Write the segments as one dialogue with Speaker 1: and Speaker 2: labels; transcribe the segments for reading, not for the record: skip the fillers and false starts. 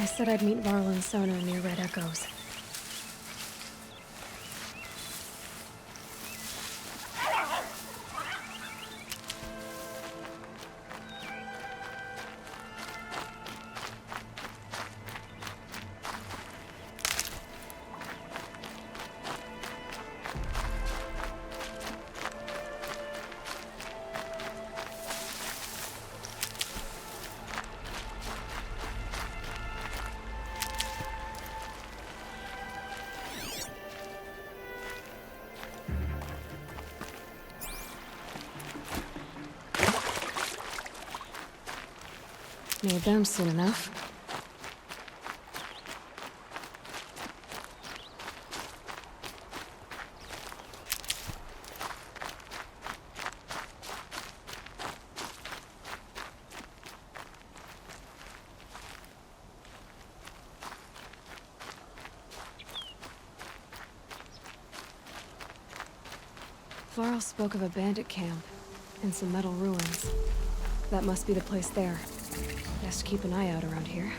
Speaker 1: I said I'd meet Varl and Sona near Red Echoes. Need them soon enough. Varl spoke of a bandit camp and some metal ruins. That must be the place there. Best keep an eye out around here.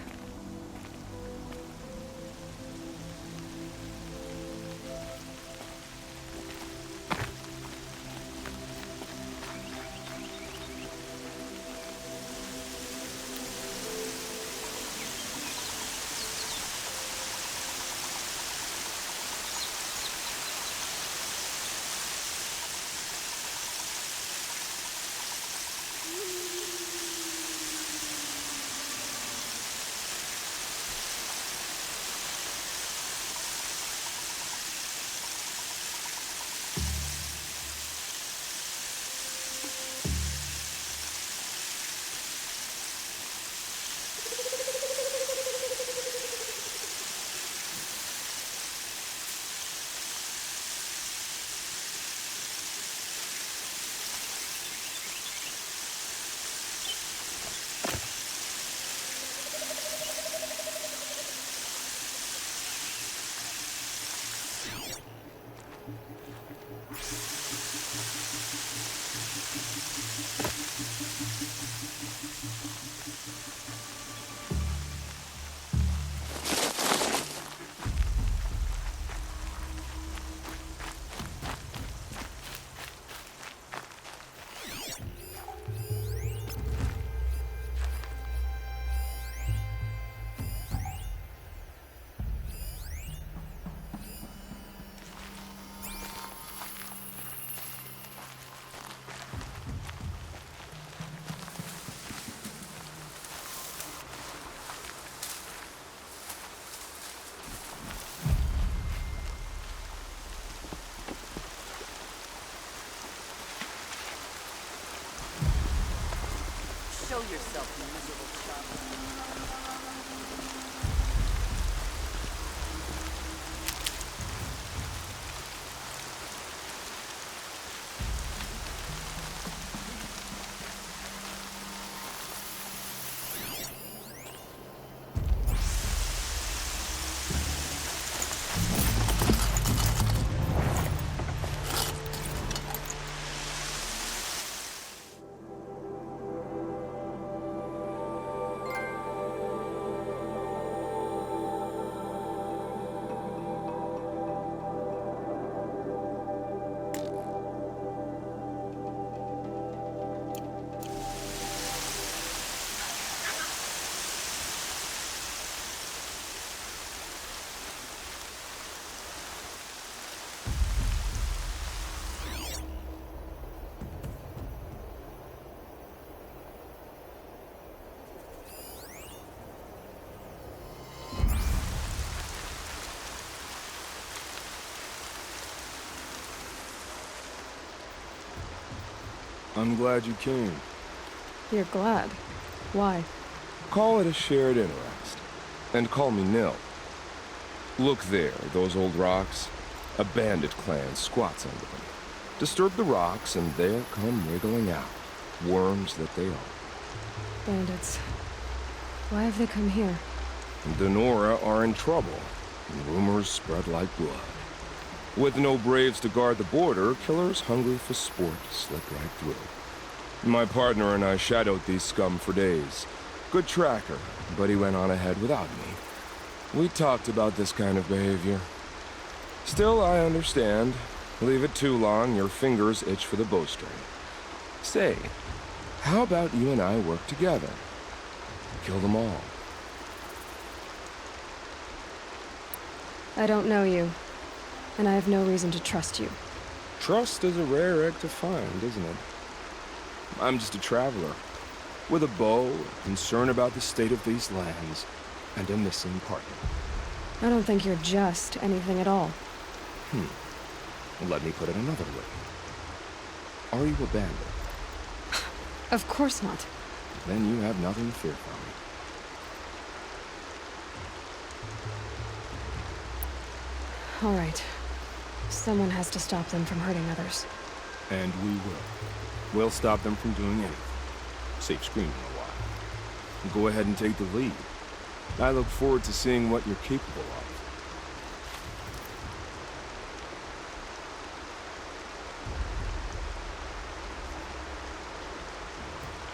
Speaker 2: Show yourself, you miserable child.
Speaker 3: I'm glad you came.
Speaker 1: You're glad. Why?
Speaker 3: Call it a shared interest. And call me Nil. Look there, those old rocks. A bandit clan squats under them. Disturb the rocks and they'll come wriggling out. Worms that they are.
Speaker 1: Bandits. Why have they come here?
Speaker 3: Denora are in trouble, and rumors spread like blood. With no braves to guard the border, killers hungry for sport slip right through. My partner and I shadowed these scum for days. Good tracker, but he went on ahead without me. We talked about this kind of behavior. Still, I understand. Leave it too long, your fingers itch for the bowstring. Say, how about you and I work together? Kill them all.
Speaker 1: I don't know you, and I have no reason to trust you.
Speaker 3: Trust is a rare egg to find, isn't it? I'm just a traveler, with a bow, a concern about the state of these lands, and a missing partner.
Speaker 1: I don't think you're just anything at all.
Speaker 3: Let me put it another way. Are you a bandit?
Speaker 1: Of course not.
Speaker 3: Then you have nothing to fear from me.
Speaker 1: All right. Someone has to stop them from hurting others.
Speaker 3: And we will. We'll stop them from doing anything. Save screaming a while. Go ahead and take the lead. I look forward to seeing what you're capable of.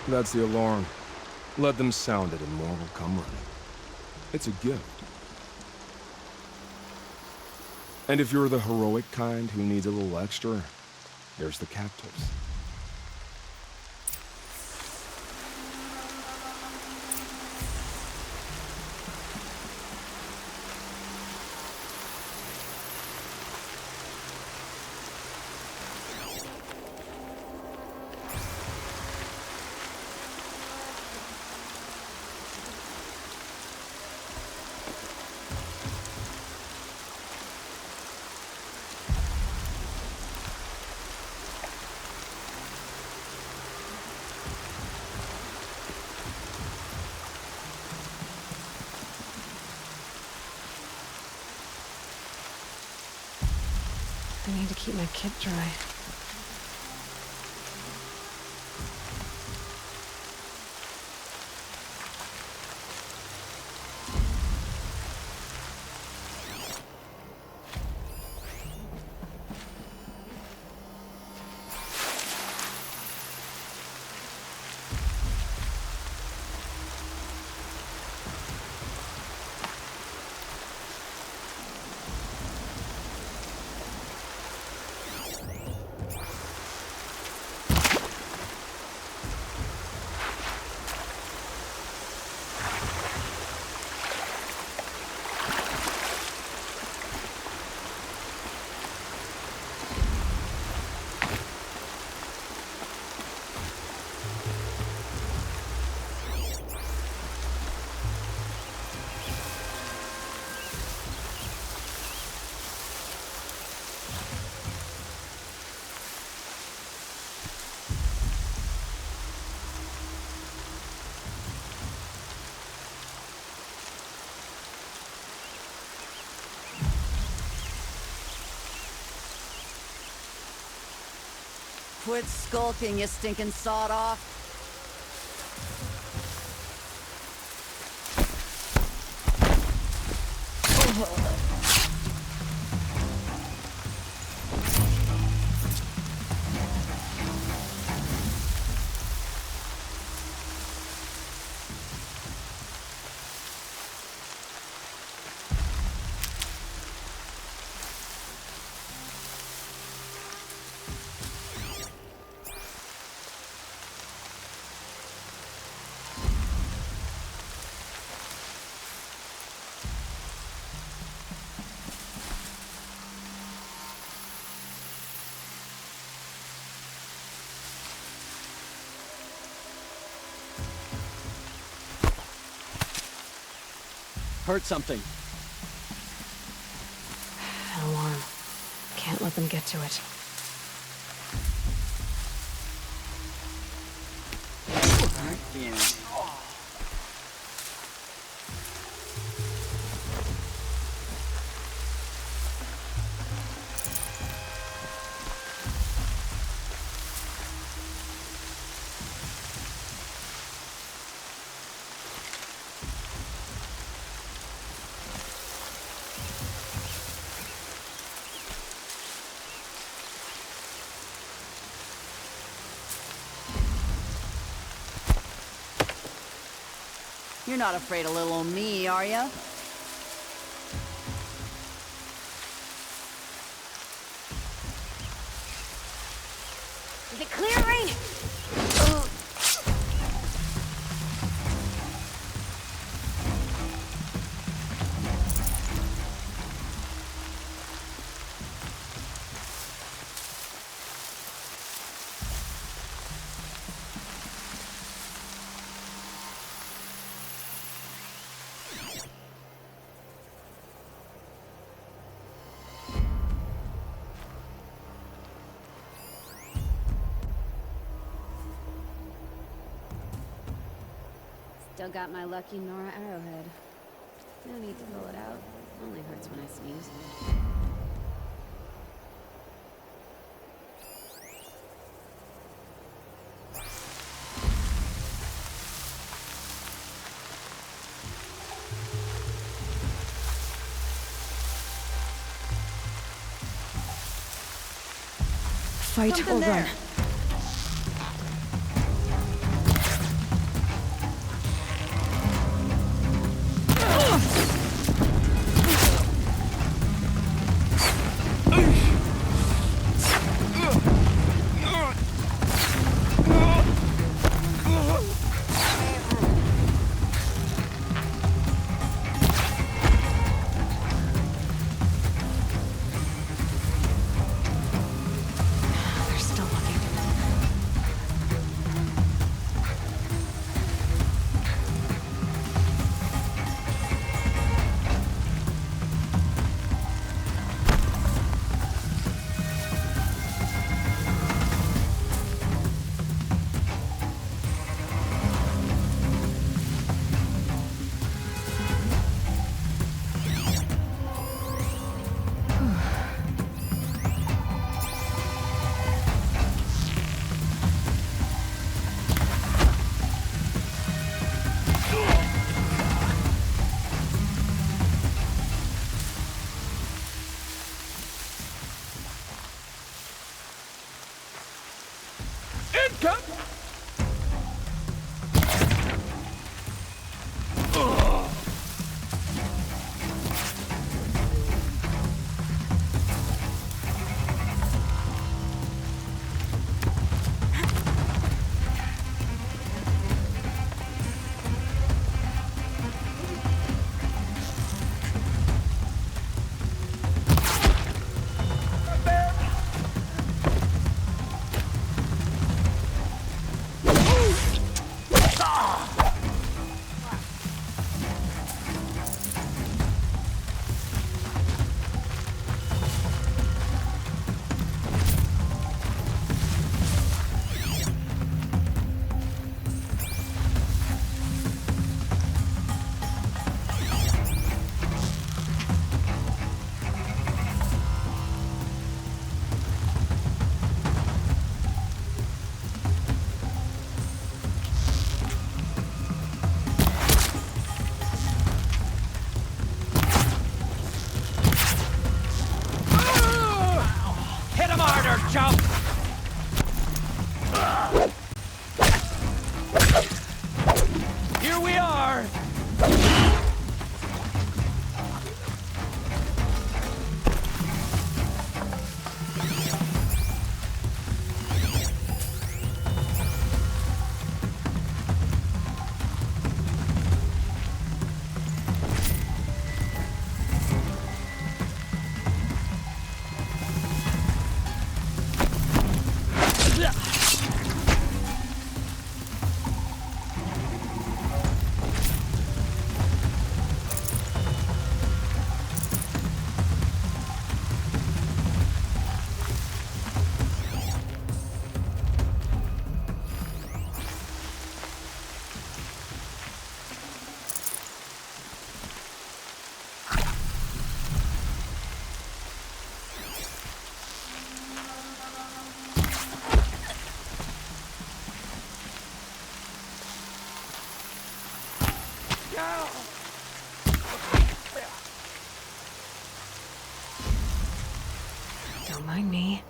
Speaker 3: That's the alarm. Let them sound it and more will come running. It's a gift. And if you're the heroic kind who needs a little extra, there's the captives.
Speaker 1: I need to keep my kit dry.
Speaker 2: Quit skulking, you stinking sawed-off.
Speaker 4: Heard something.
Speaker 1: An alarm. Can't let them get to it.
Speaker 4: Damn.
Speaker 2: You're not afraid of little me, are ya?
Speaker 1: Is it clearing?
Speaker 5: Still got my lucky Nora arrowhead. No need to pull it out. Only hurts when I sneeze.
Speaker 1: Fight
Speaker 2: Something
Speaker 1: or
Speaker 2: there.
Speaker 1: run. They're still looking.
Speaker 4: Hit him harder, chump! Here we are!
Speaker 1: Don't mind me.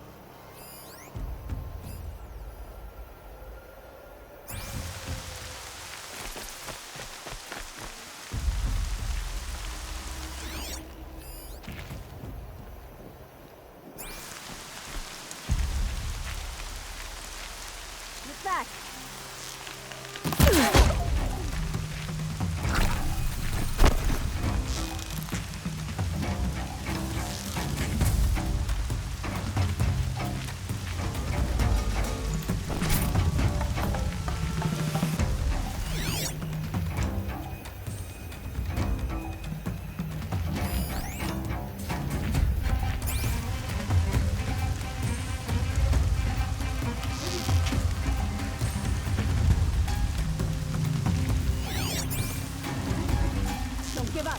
Speaker 5: back! Don't give up!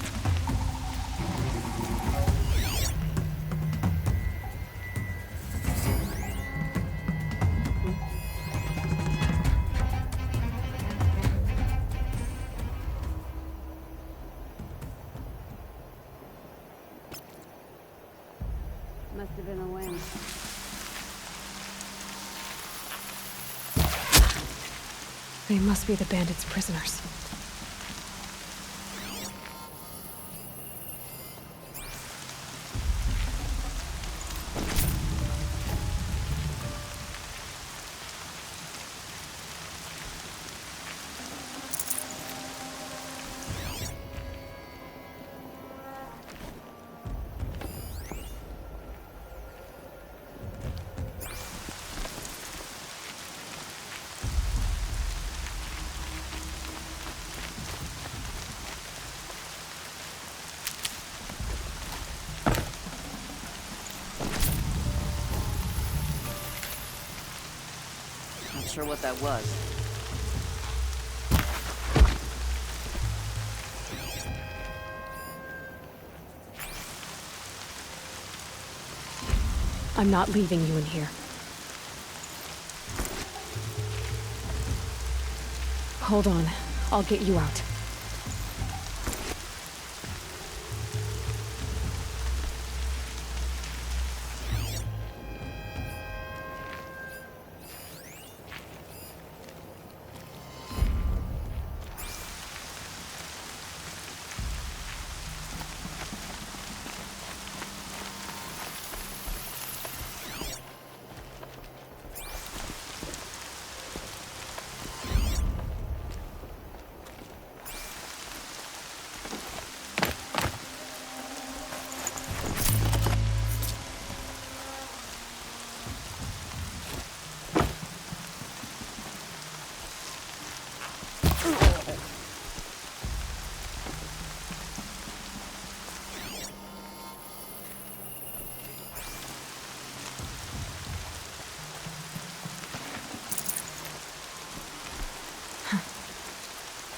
Speaker 5: Must have been a wind.
Speaker 1: They must be the bandits' prisoners.
Speaker 2: Not sure what that was.
Speaker 1: I'm not leaving you in here. Hold on. I'll get you out.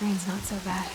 Speaker 1: Rain's not so bad.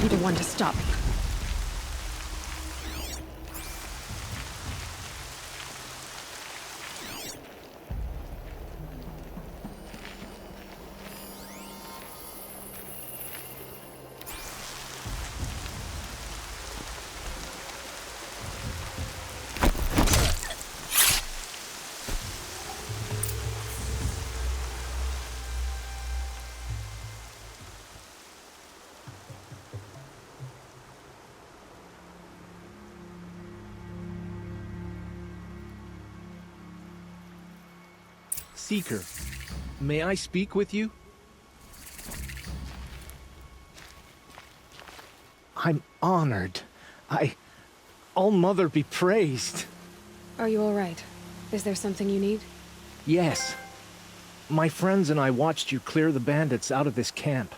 Speaker 1: Be the one to stop me.
Speaker 6: Seeker. May I speak with you? I'm honored. All-Mother be praised.
Speaker 1: Are you all right? Is there something you need?
Speaker 6: Yes. My friends and I watched you clear the bandits out of this camp.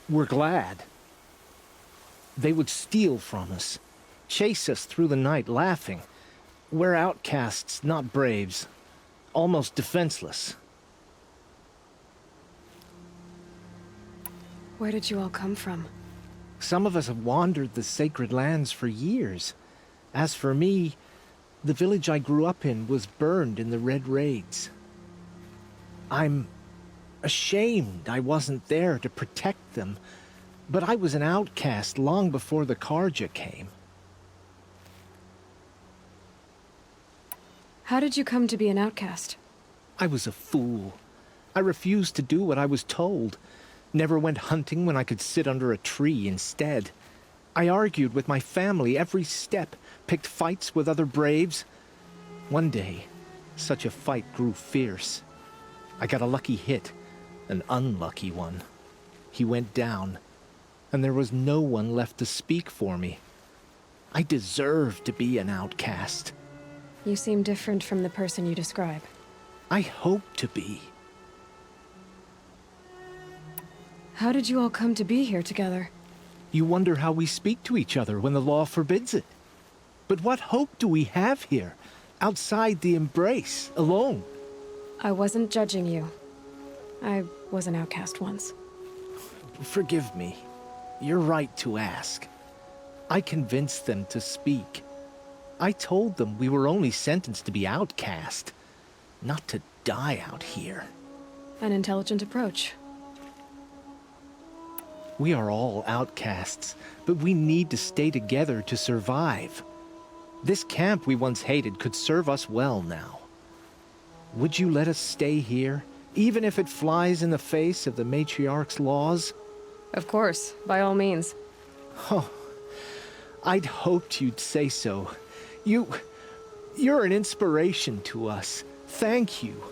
Speaker 6: We're glad. They would steal from us, chase us through the night laughing. We're outcasts, not braves. Almost defenseless.
Speaker 1: Where did you all come from?
Speaker 6: Some of us have wandered the sacred lands for years. As for me, the village I grew up in was burned in the Red Raids. I'm ashamed I wasn't there to protect them, but I was an outcast long before the Karja came.
Speaker 1: How did you come to be an outcast?
Speaker 6: I was a fool. I refused to do what I was told. Never went hunting when I could sit under a tree instead. I argued with my family every step, picked fights with other braves. One day, such a fight grew fierce. I got a lucky hit, an unlucky one. He went down, and there was no one left to speak for me. I deserved to be an outcast.
Speaker 1: You seem different from the person you describe.
Speaker 6: I hope to be.
Speaker 1: How did you all come to be here together?
Speaker 6: You wonder how we speak to each other when the law forbids it. But what hope do we have here, outside the embrace, alone?
Speaker 1: I wasn't judging you. I was an outcast once.
Speaker 6: Forgive me. You're right to ask. I convinced them to speak. I told them we were only sentenced to be outcast, not to die out here.
Speaker 1: An intelligent approach.
Speaker 6: We are all outcasts, but we need to stay together to survive. This camp we once hated could serve us well now. Would you let us stay here, even if it flies in the face of the matriarch's laws?
Speaker 1: Of course, by all means.
Speaker 6: Oh, I'd hoped you'd say so. You're an inspiration to us. Thank you.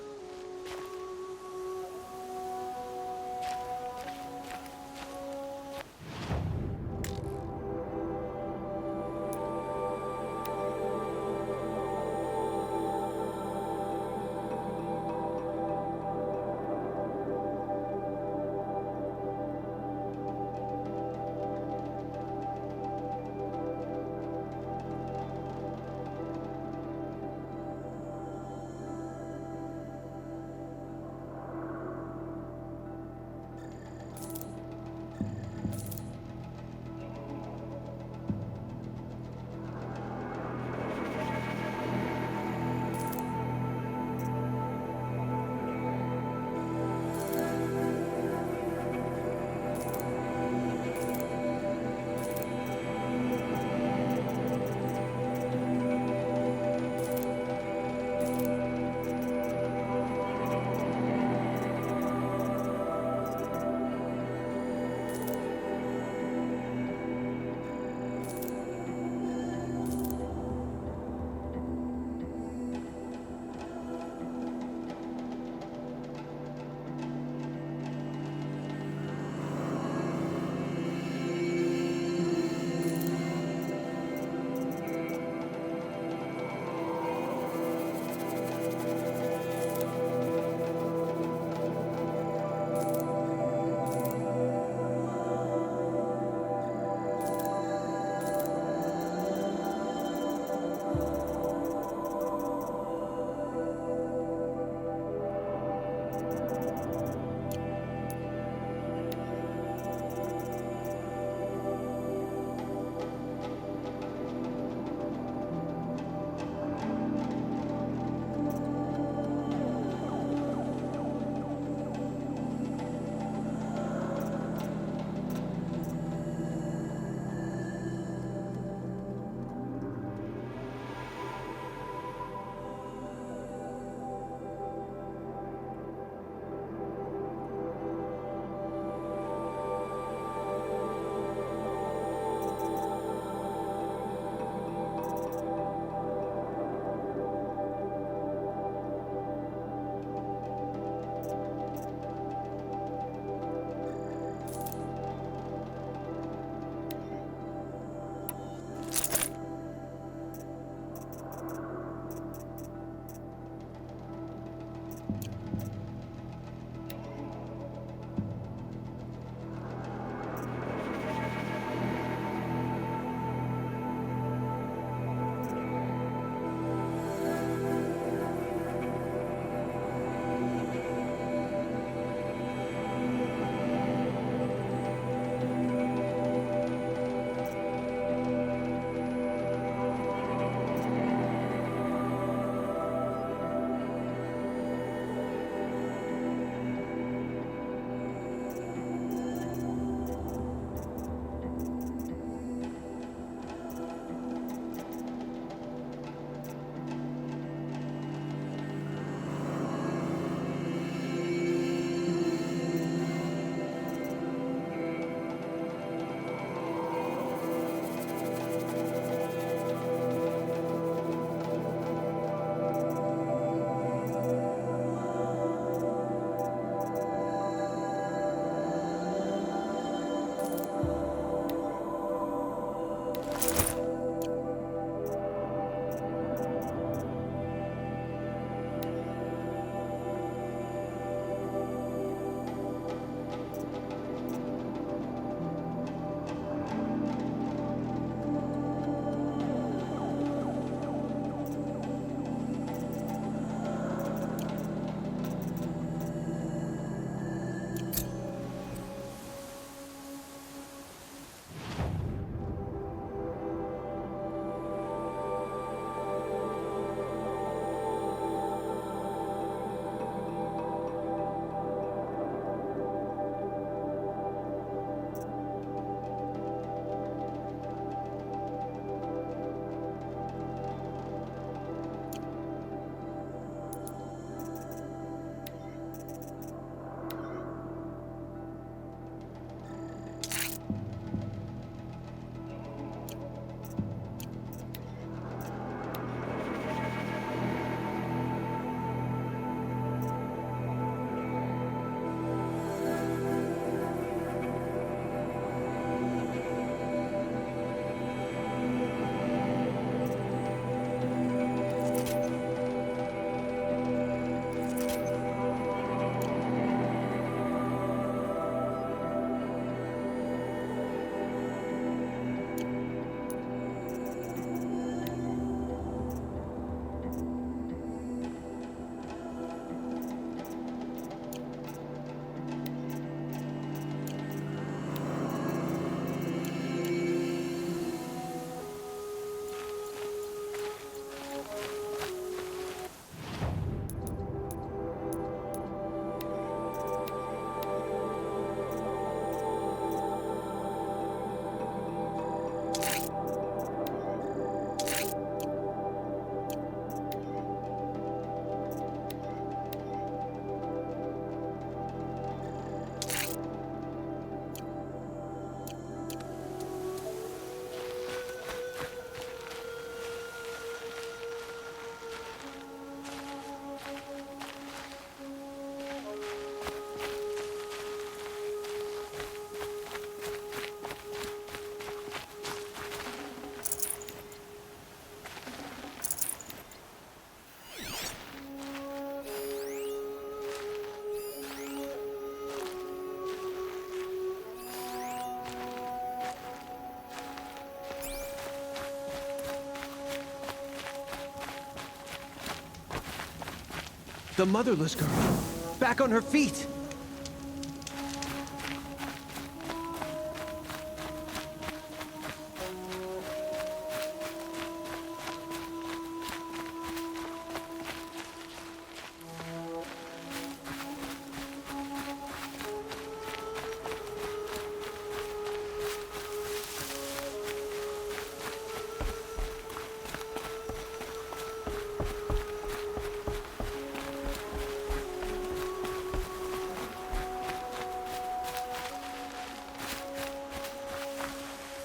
Speaker 4: The motherless girl. Back on her feet.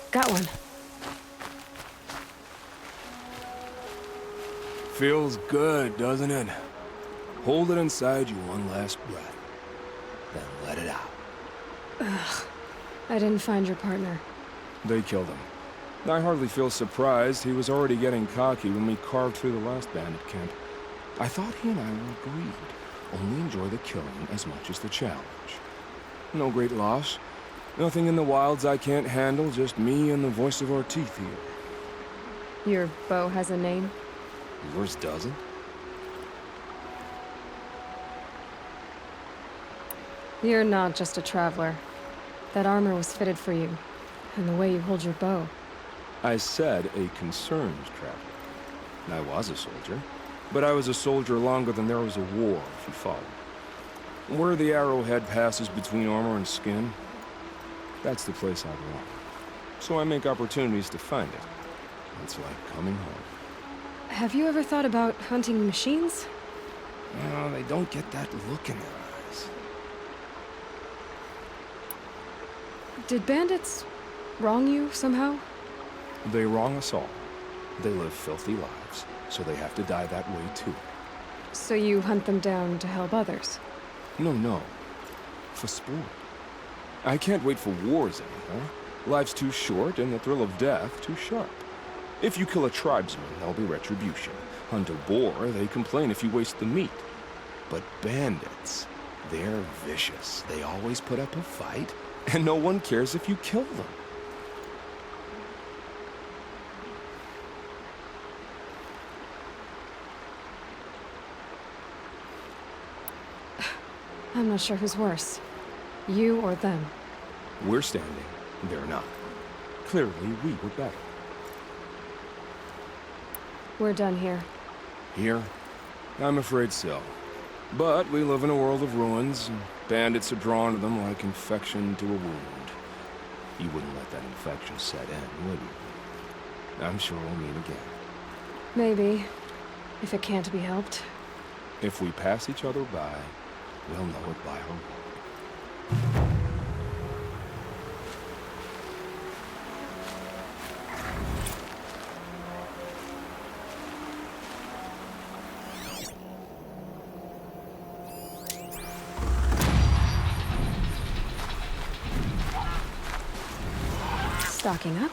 Speaker 1: Got one.
Speaker 3: Feels good, doesn't it? Hold it inside you one last breath. Then let it out.
Speaker 1: I didn't find your partner.
Speaker 3: They killed him. I hardly feel surprised. He was already getting cocky when we carved through the last bandit camp. I thought he and I were agreed. Only enjoy the killing as much as the challenge. No great loss. Nothing in the wilds I can't handle, just me and the voice of our teeth here.
Speaker 1: Your bow has a name?
Speaker 3: Yours doesn't?
Speaker 1: You're not just a traveler. That armor was fitted for you, and the way you hold your bow.
Speaker 3: I said a concerned traveler. I was a soldier, but I was a soldier longer than there was a war, if you follow. Where the arrowhead passes between armor and skin, that's the place I belong. So I make opportunities to find it. It's like coming home.
Speaker 1: Have you ever thought about hunting machines?
Speaker 3: No, they don't get that look in their eyes.
Speaker 1: Did bandits wrong you somehow?
Speaker 3: They wrong us all. They live filthy lives, so they have to die that way too.
Speaker 1: So you hunt them down to help others?
Speaker 3: No. For sport. I can't wait for wars anymore. Life's too short and the thrill of death too sharp. If you kill a tribesman, there'll be retribution. Hunt a boar, they complain if you waste the meat. But bandits, they're vicious. They always put up a fight, and no one cares if you kill them.
Speaker 1: I'm not sure who's worse. You or them.
Speaker 3: We're standing, they're not. Clearly, we were better.
Speaker 1: We're done here.
Speaker 3: Here? I'm afraid so. But we live in a world of ruins, and bandits are drawn to them like infection to a wound. You wouldn't let that infection set in, would you? I'm sure we'll meet again.
Speaker 1: Maybe. If it can't be helped.
Speaker 3: If we pass each other by, we'll know it by our walk.
Speaker 1: Stocking up?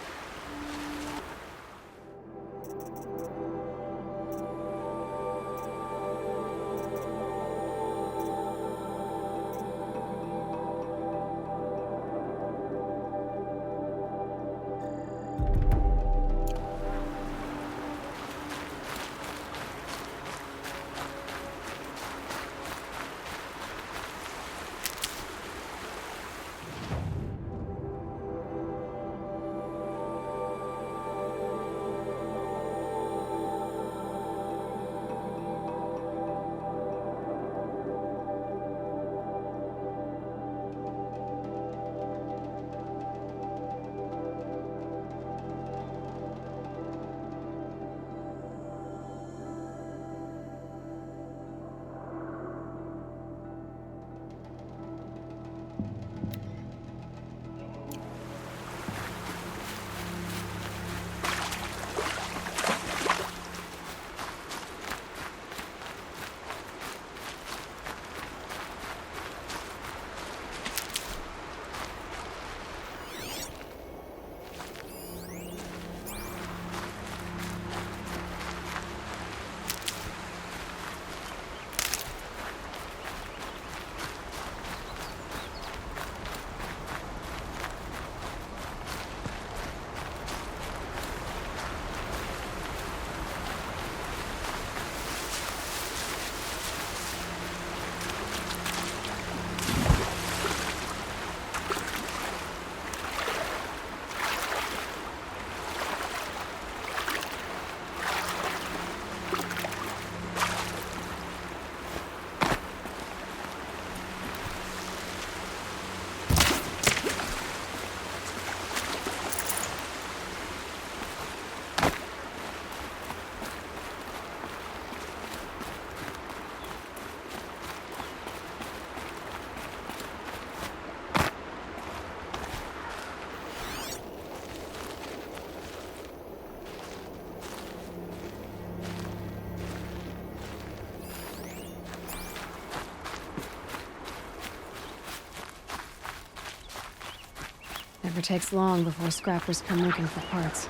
Speaker 1: Never takes long before scrappers come looking for parts.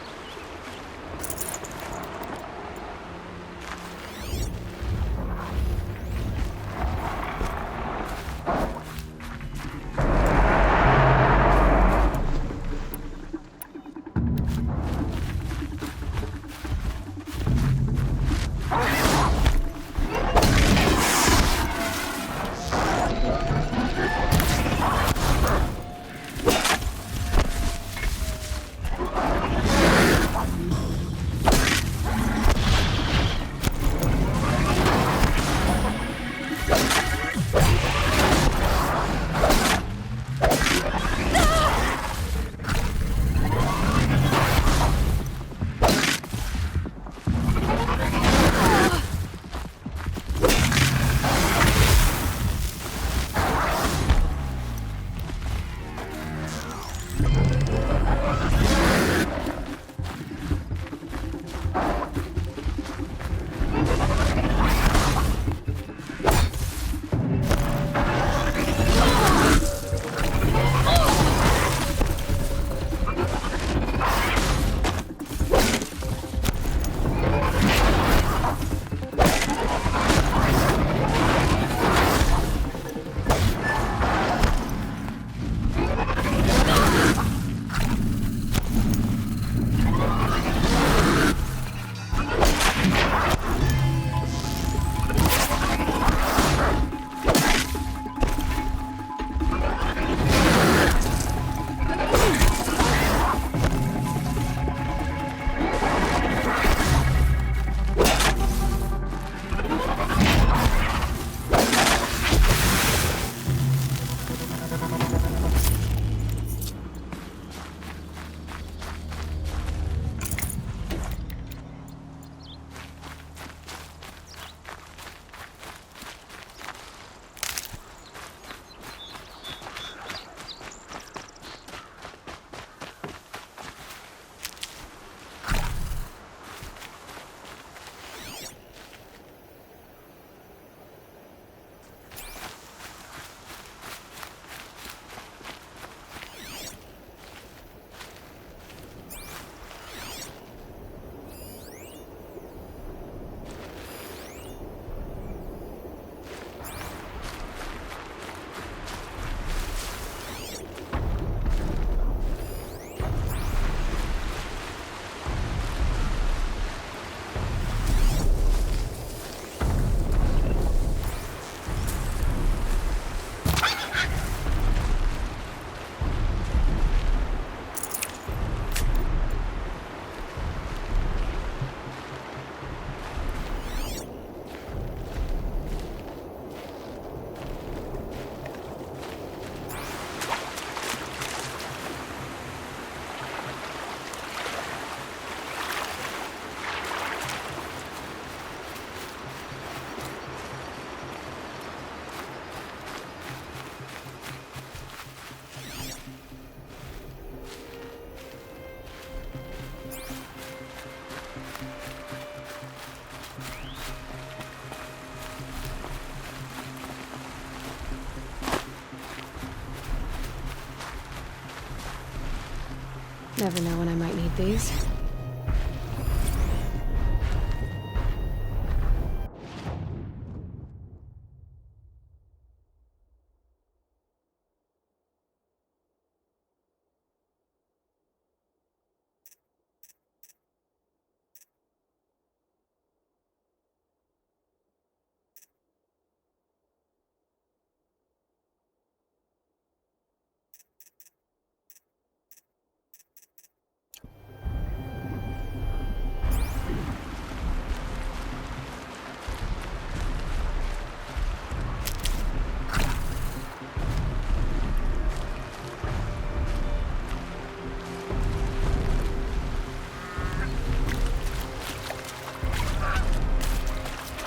Speaker 1: Never know when I might need these.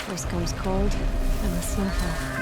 Speaker 1: First comes cold, and the snowfall.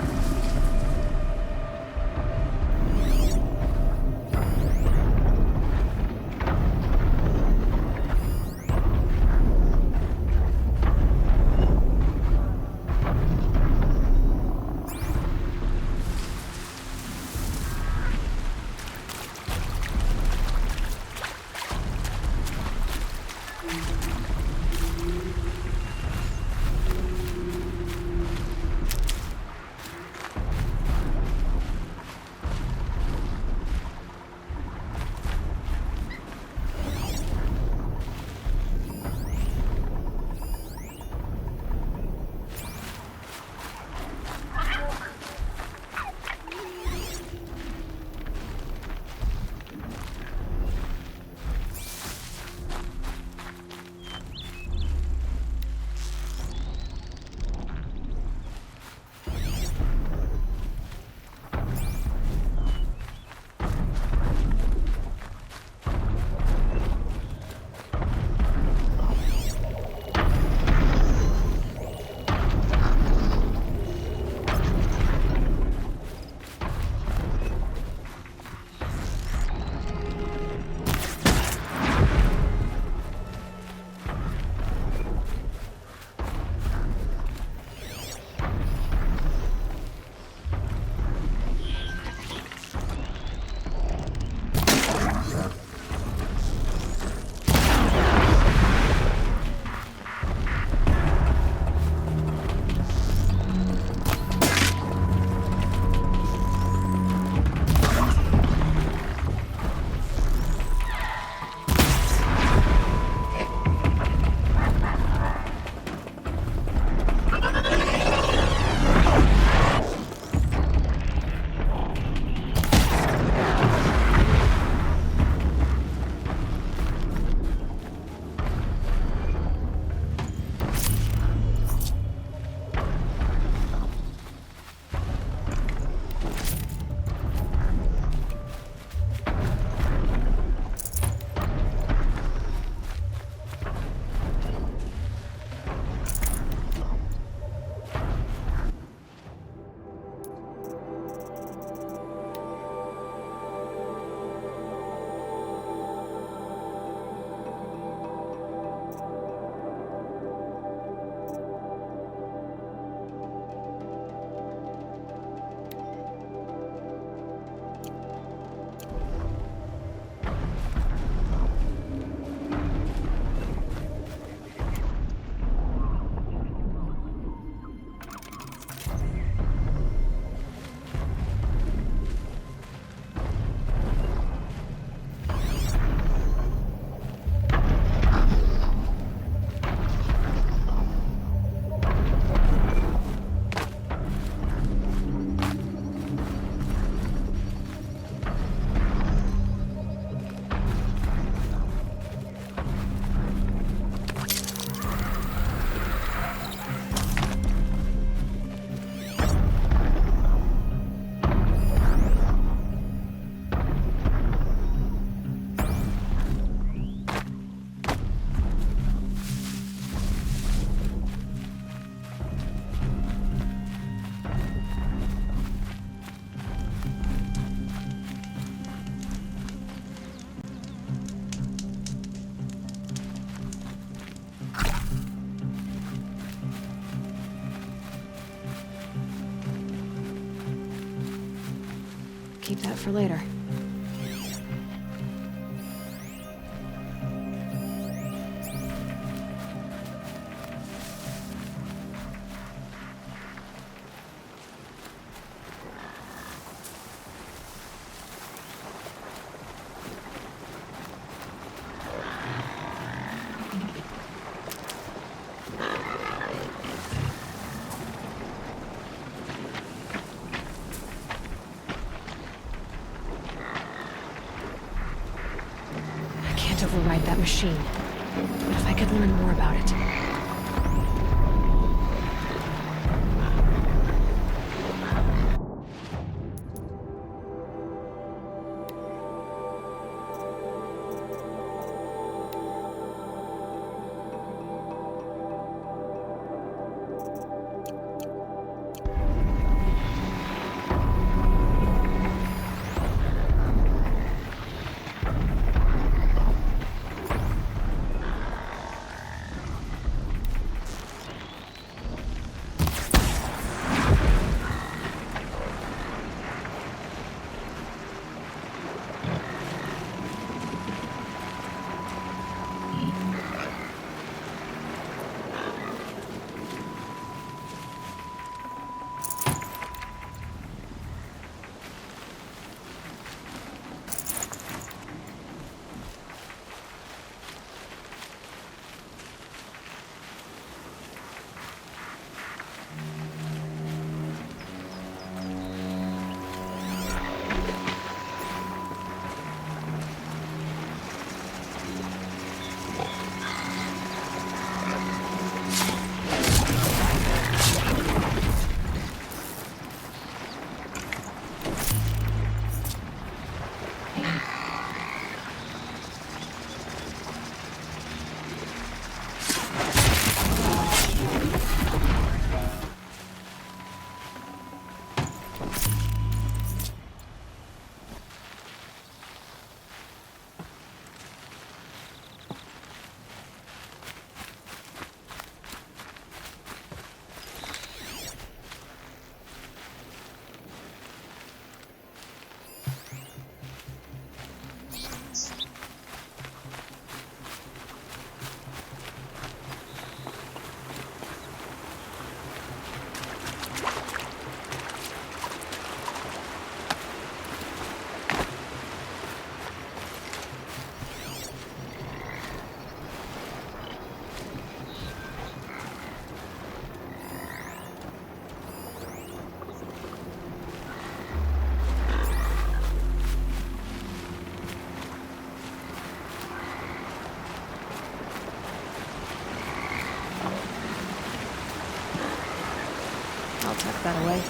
Speaker 1: keep that for later. I can't override that machine. But if I could learn more about it... I'll tuck that away.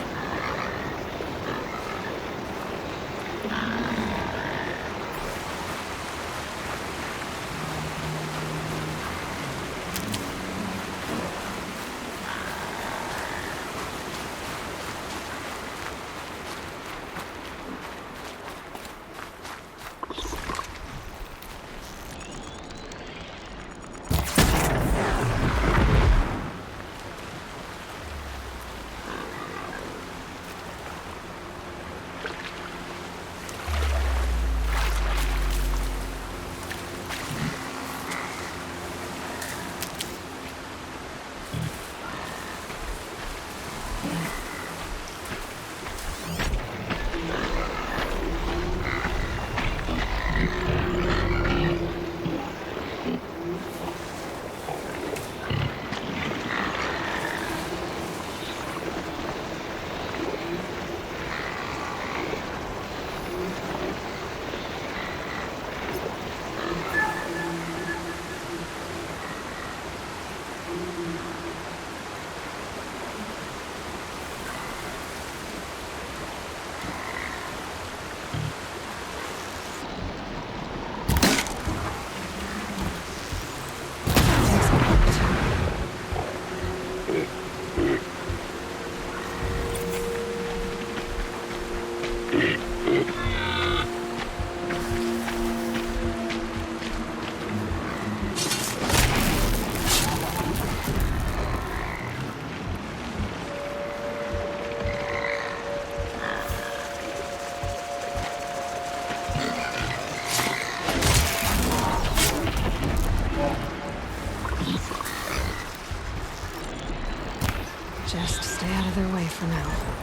Speaker 1: out of their way for now.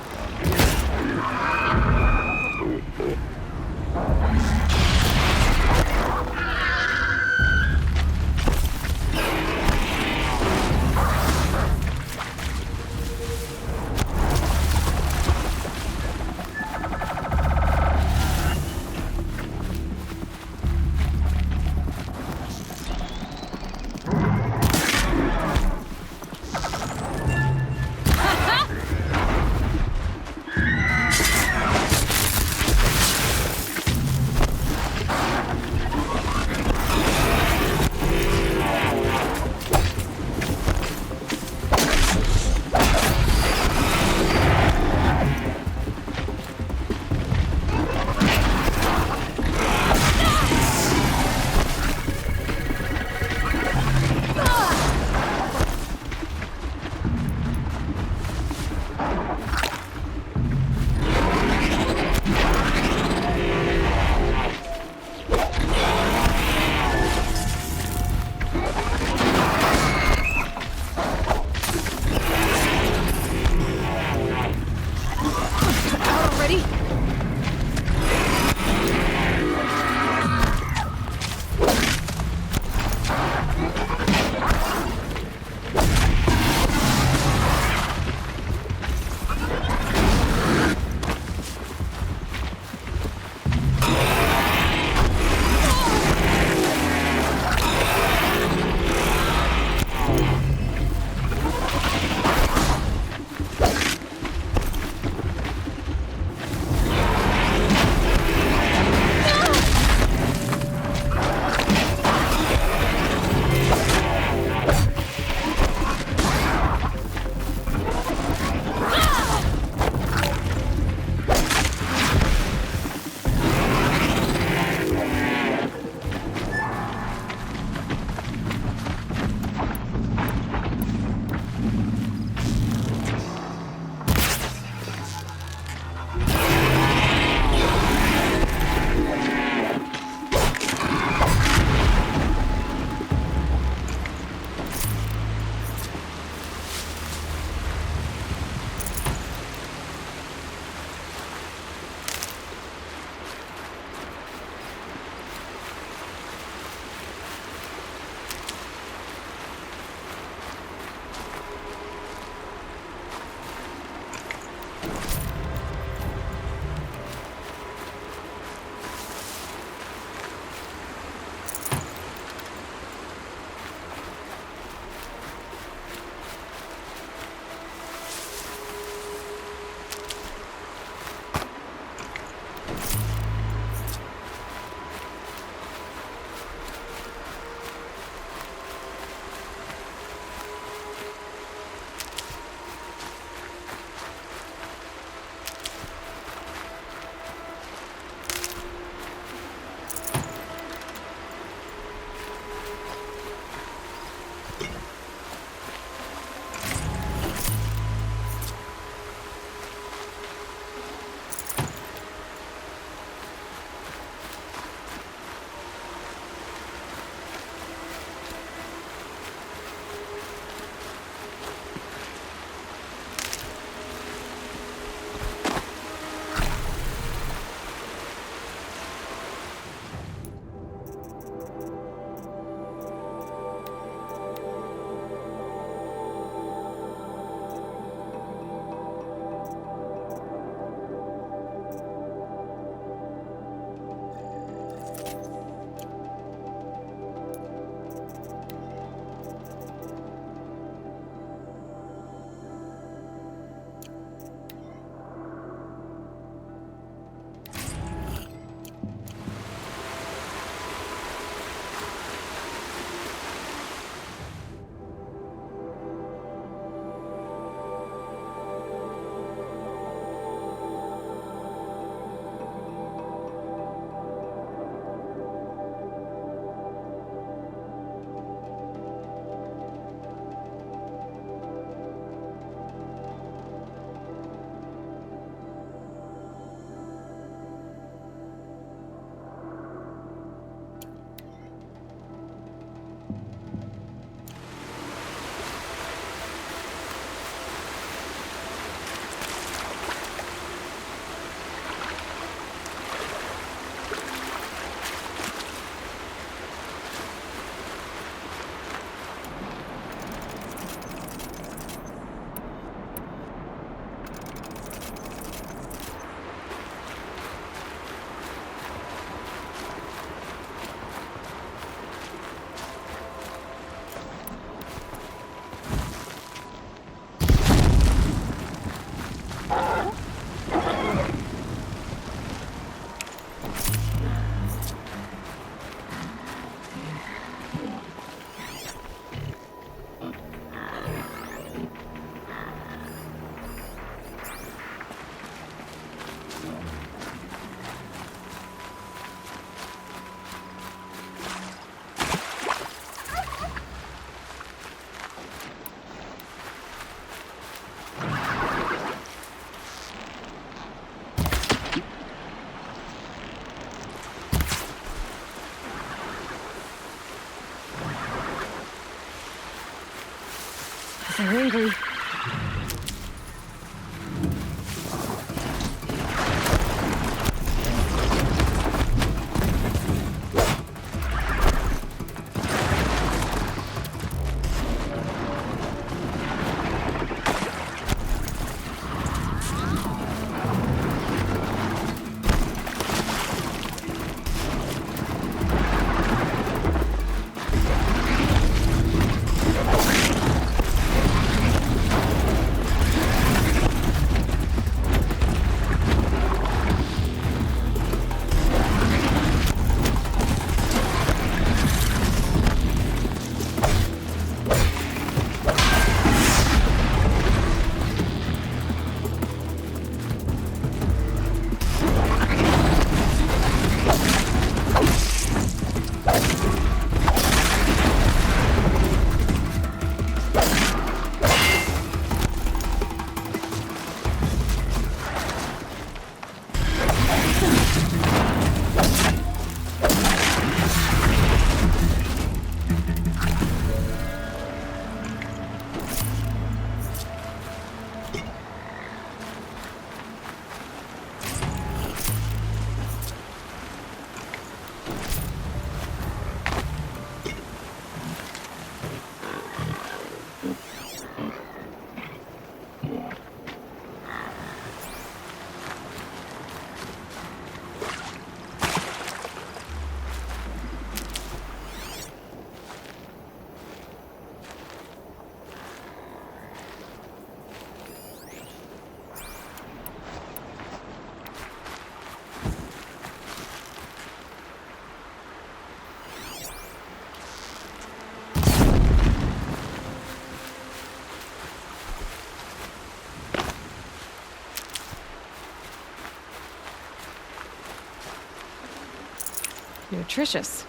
Speaker 1: So angry. Nutritious.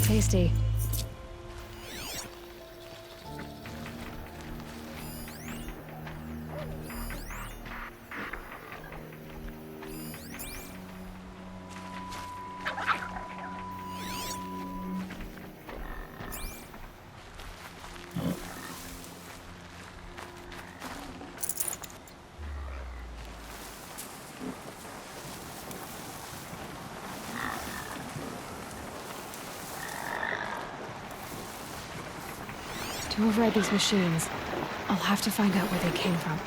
Speaker 1: Tasty. To override these machines, I'll have to find out where they came from.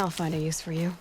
Speaker 1: I'll find a use for you.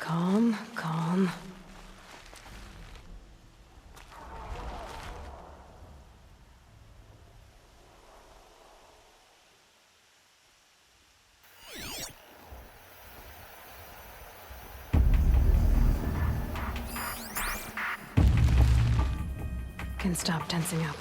Speaker 1: Calm, calm. Can stop tensing up.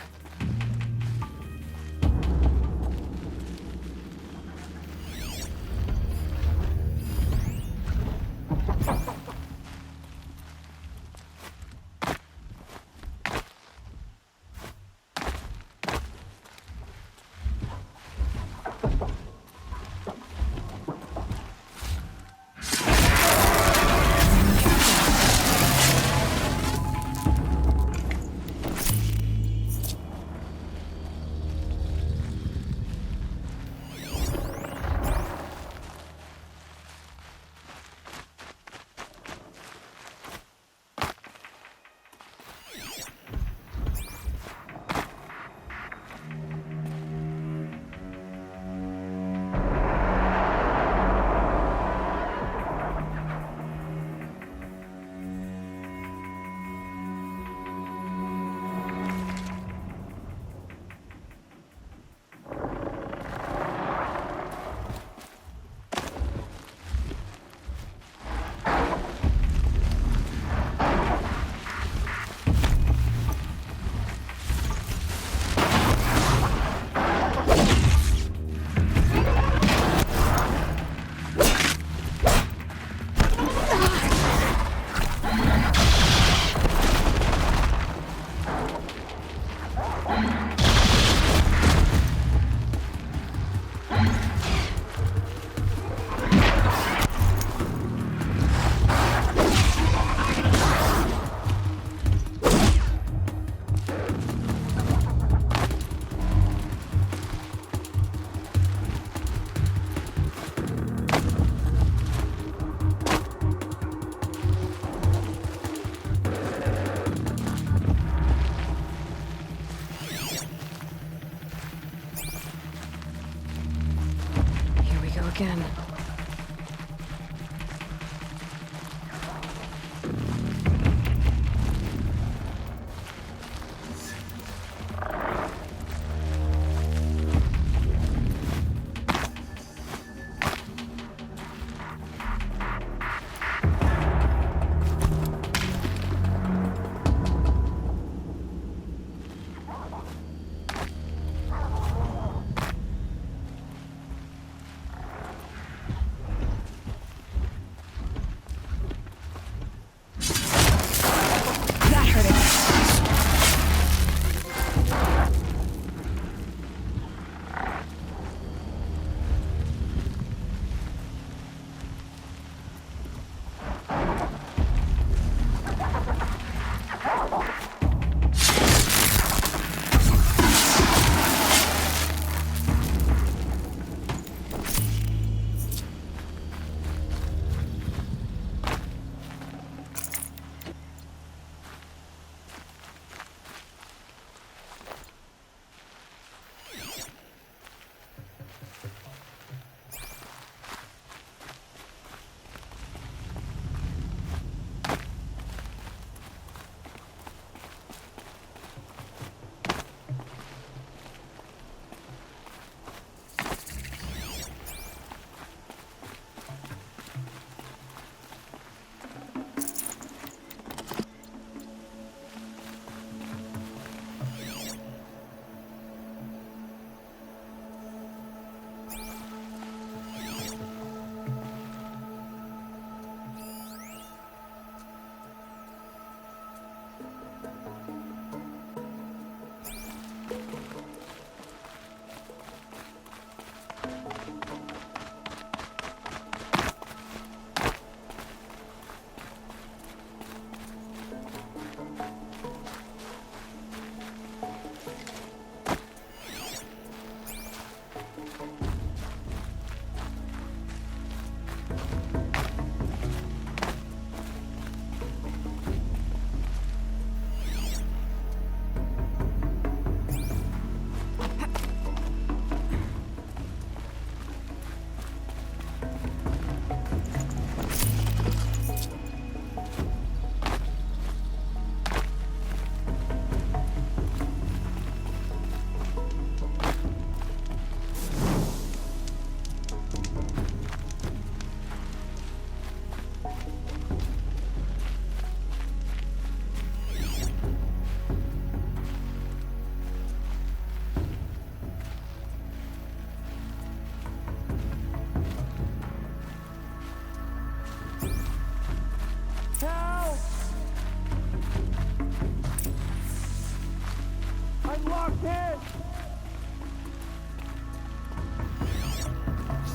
Speaker 1: again. That hurt it.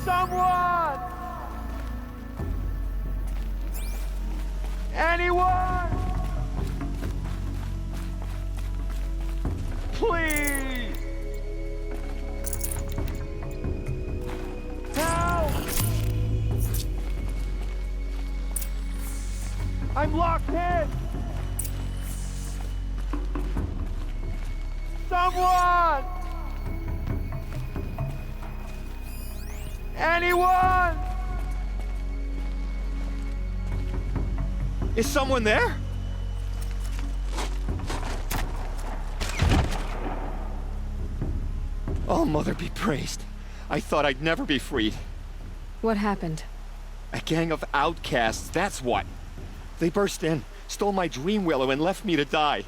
Speaker 7: Someone! Anyone! Please! Help! I'm locked in! Someone! Anyone?
Speaker 4: Is someone there? Oh, Mother be praised. I thought I'd never be freed.
Speaker 1: What happened?
Speaker 4: A gang of outcasts, that's what. They burst in, stole my dream willow, and left me to die.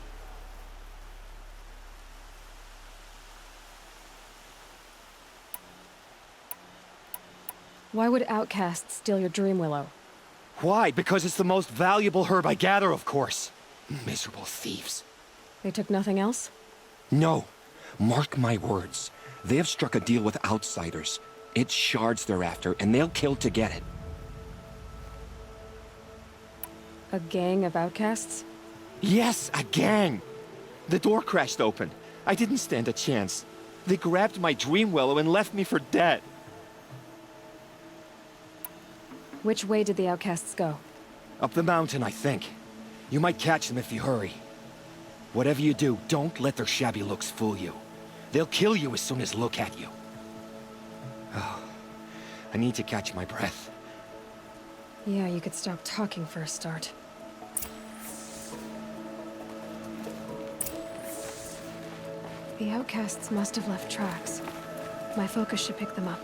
Speaker 1: Why would outcasts steal your dream willow?
Speaker 4: Why? Because it's the most valuable herb I gather, of course. Miserable thieves.
Speaker 1: They took nothing else?
Speaker 4: No. Mark my words. They have struck a deal with outsiders. It's shards they're after, and they'll kill to get it.
Speaker 1: A gang of outcasts?
Speaker 4: Yes, a gang. The door crashed open. I didn't stand a chance. They grabbed my dream willow and left me for dead.
Speaker 1: Which way did the outcasts go?
Speaker 4: Up the mountain, I think. You might catch them if you hurry. Whatever you do, don't let their shabby looks fool you. They'll kill you as soon as look at you. Oh, I need to catch my breath.
Speaker 1: Yeah, you could stop talking for a start. The outcasts must have left tracks. My focus should pick them up.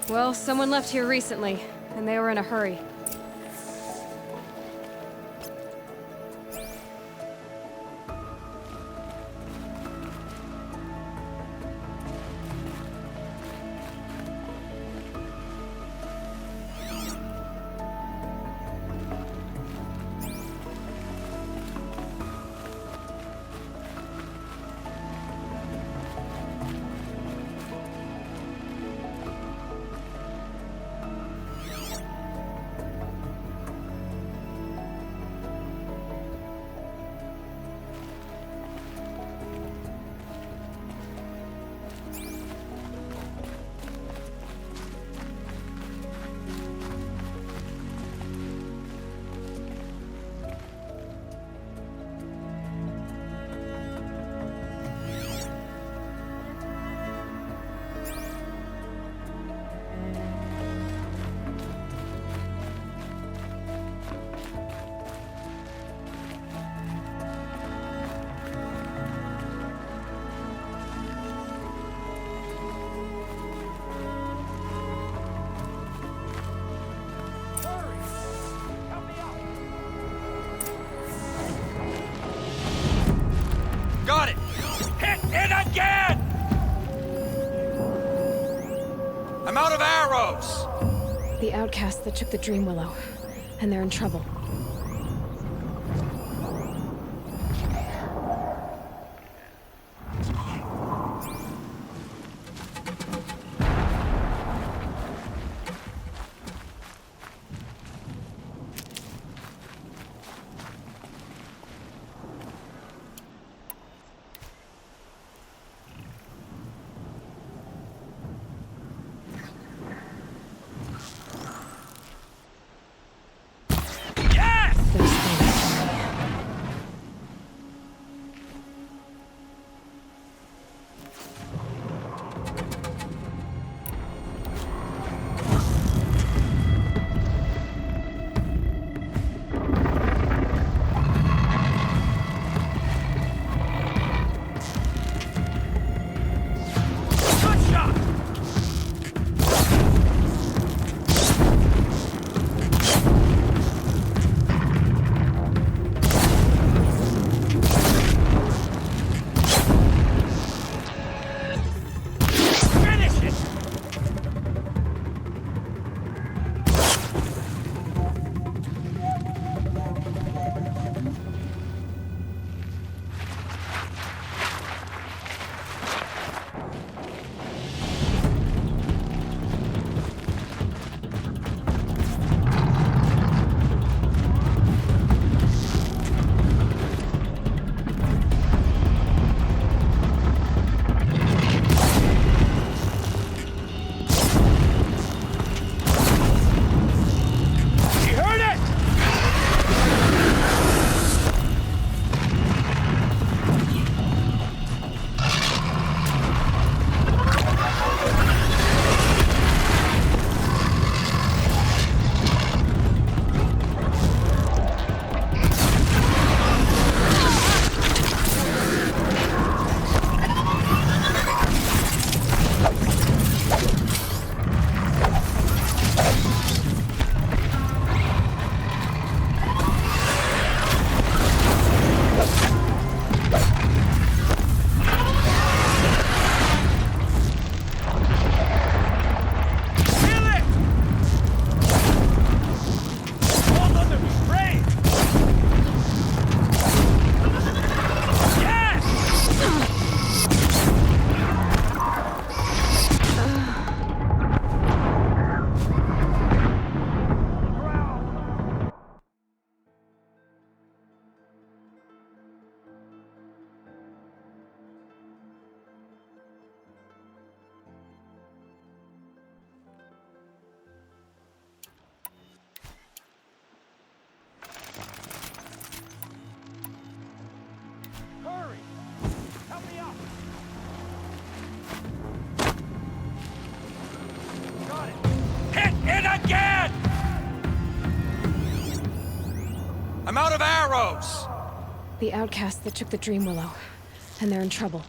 Speaker 1: Well, someone left here recently, and they were in a hurry.
Speaker 4: Got it! Hit it again! I'm out of arrows!
Speaker 1: The outcasts that took the Dream Willow, and they're in trouble.
Speaker 7: Hurry! Help me out!
Speaker 8: arrows!
Speaker 1: The outcasts that took the Dream Willow. And they're in trouble.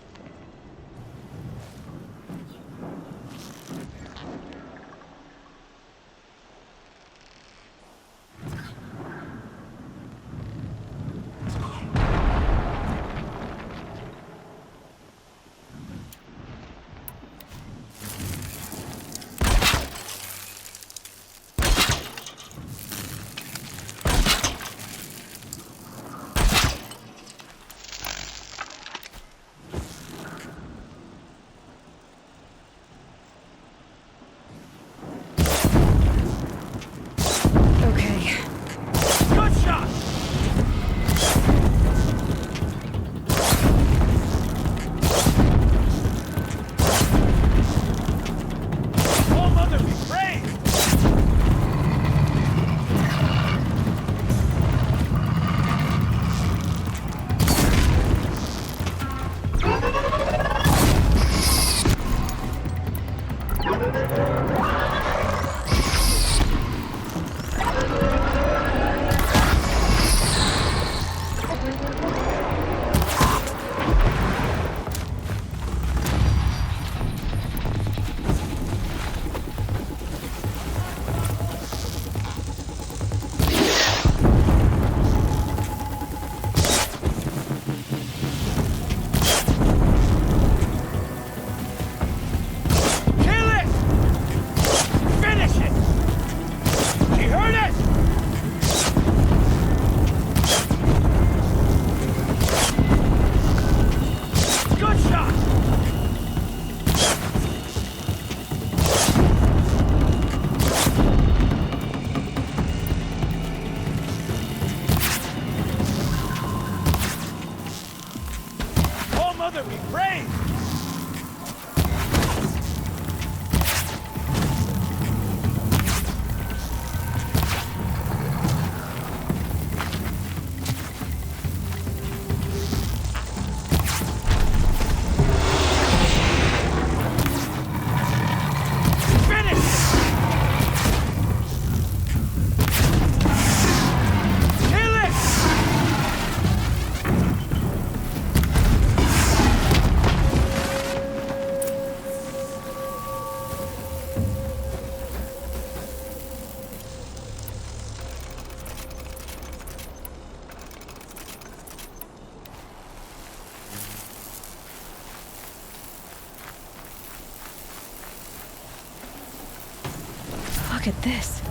Speaker 1: Okay.
Speaker 8: Good shot! Oh, mother be praised! Kill it! Finish it! She heard it! Good shot! Oh, mother be praised! Finish it! Kill it!
Speaker 1: Look at this.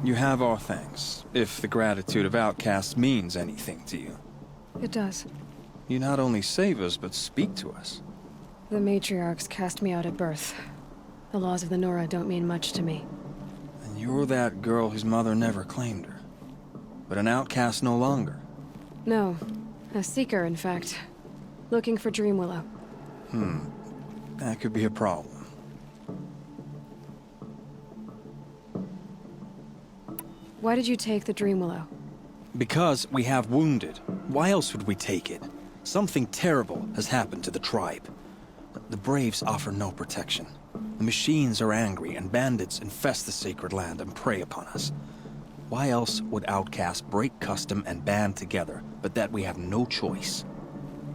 Speaker 9: You have our thanks, if the gratitude of outcasts means anything to you.
Speaker 1: It does.
Speaker 9: You not only save us, but speak to us.
Speaker 1: The matriarchs cast me out at birth. The laws of the Nora don't mean much to me.
Speaker 9: And you're that girl whose mother never claimed her. But an outcast no longer.
Speaker 1: No. A seeker, in fact. Looking for Dream Willow.
Speaker 9: That could be a problem.
Speaker 1: Why did you take the Dream Willow?
Speaker 9: Because we have wounded. Why else would we take it? Something terrible has happened to the tribe. The Braves offer no protection. The machines are angry, and bandits infest the sacred land and prey upon us. Why else would outcasts break custom and band together, but that we have no choice?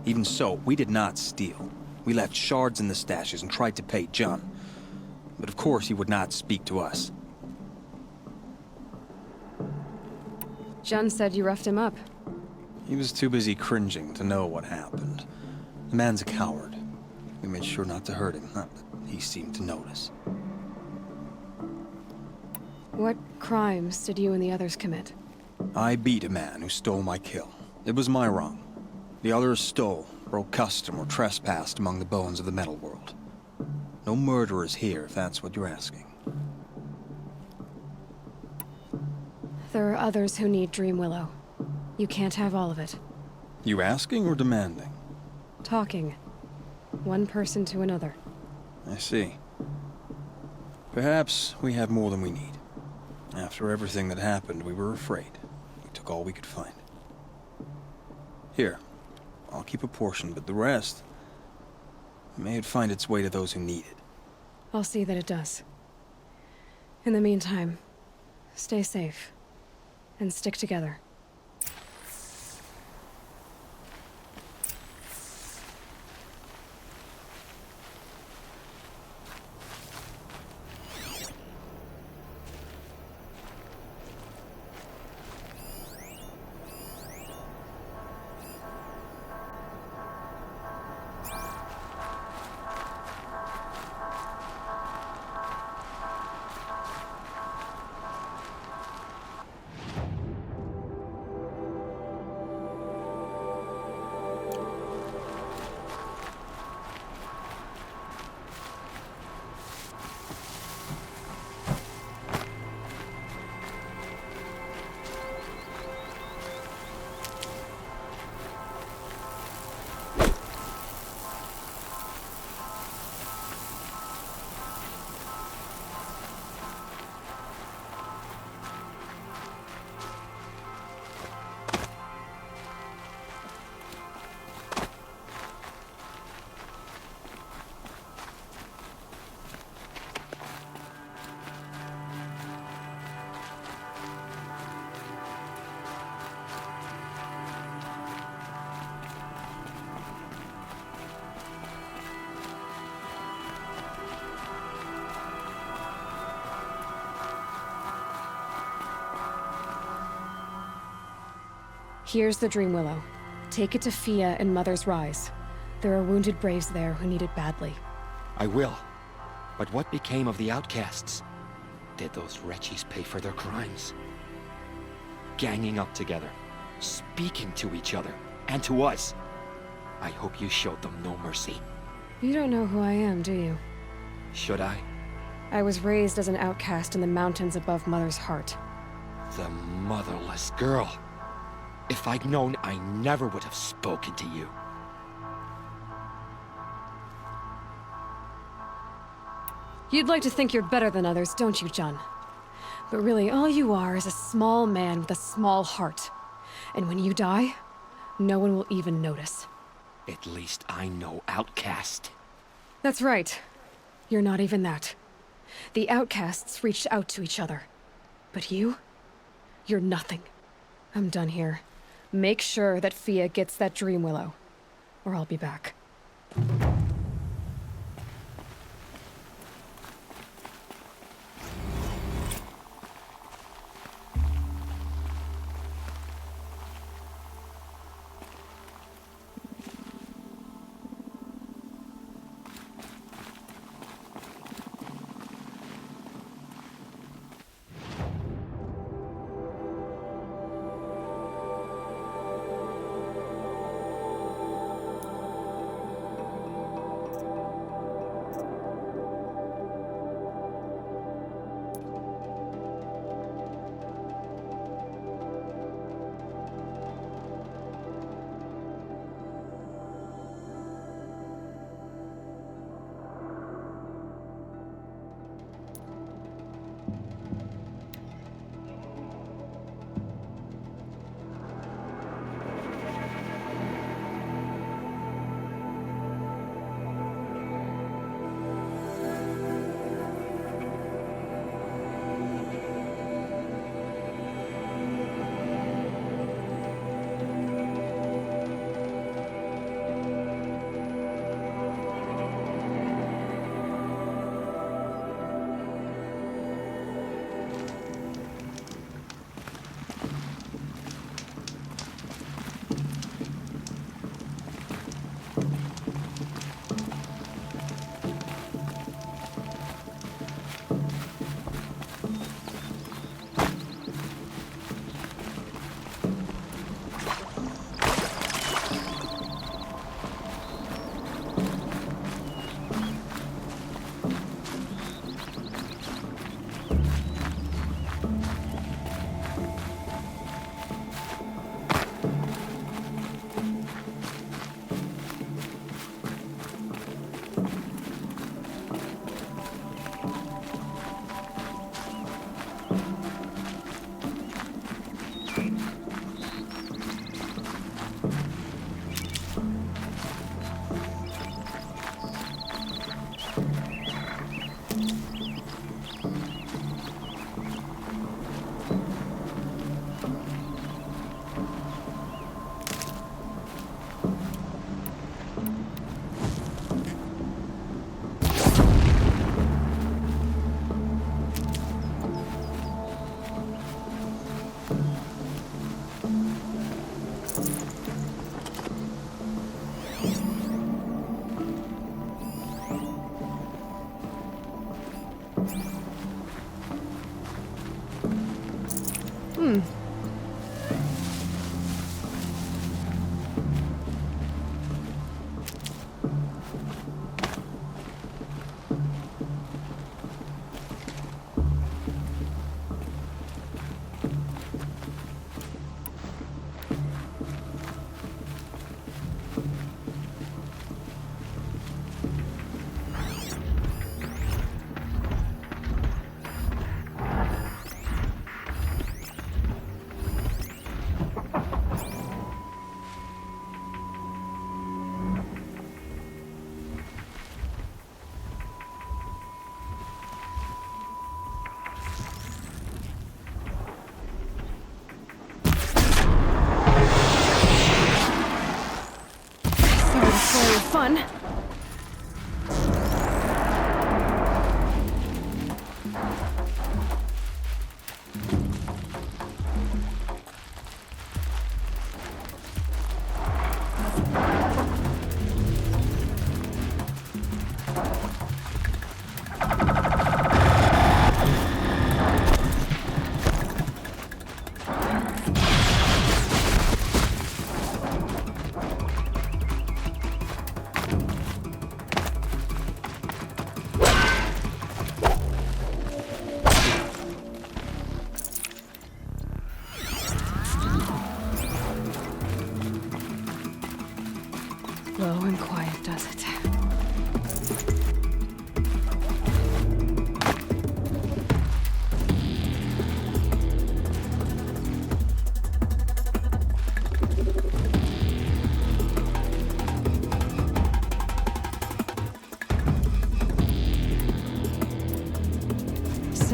Speaker 9: Even so, we did not steal. We left shards in the stashes and tried to pay John. But of course he would not speak to us.
Speaker 1: Jun said you roughed him up.
Speaker 9: He was too busy cringing to know what happened. The man's a coward. We made sure not to hurt him, not that he seemed to notice.
Speaker 1: What crimes did you and the others commit?
Speaker 9: I beat a man who stole my kill. It was my wrong. The others stole, broke custom, or trespassed among the bones of the metal world. No murderers here, if that's what you're asking.
Speaker 1: There are others who need Dream Willow. You can't have all of it.
Speaker 9: You asking or demanding?
Speaker 1: Talking. One person to another.
Speaker 9: I see. Perhaps we have more than we need. After everything that happened, we were afraid. We took all we could find. Here, I'll keep a portion, but the rest... may it find its way to those who need it.
Speaker 1: I'll see that it does. In the meantime, stay safe. And stick together. Here's the Dream Willow. Take it to Fia and Mother's Rise. There are wounded braves there who need it badly.
Speaker 4: I will. But what became of the outcasts? Did those wretches pay for their crimes? Ganging up together, speaking to each other, and to us. I hope you showed them no mercy.
Speaker 1: You don't know who I am, do you?
Speaker 4: Should I?
Speaker 1: I was raised as an outcast in the mountains above Mother's Heart.
Speaker 4: The motherless girl. If I'd known, I never would have spoken to you.
Speaker 1: You'd like to think you're better than others, don't you, John? But really, all you are is a small man with a small heart. And when you die, no one will even notice.
Speaker 4: At least I know outcast.
Speaker 1: That's right. You're not even that. The outcasts reached out to each other. But you're nothing. I'm done here. Make sure that Fia gets that Dream Willow, or I'll be back.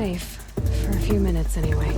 Speaker 1: safe. For a few minutes, anyway.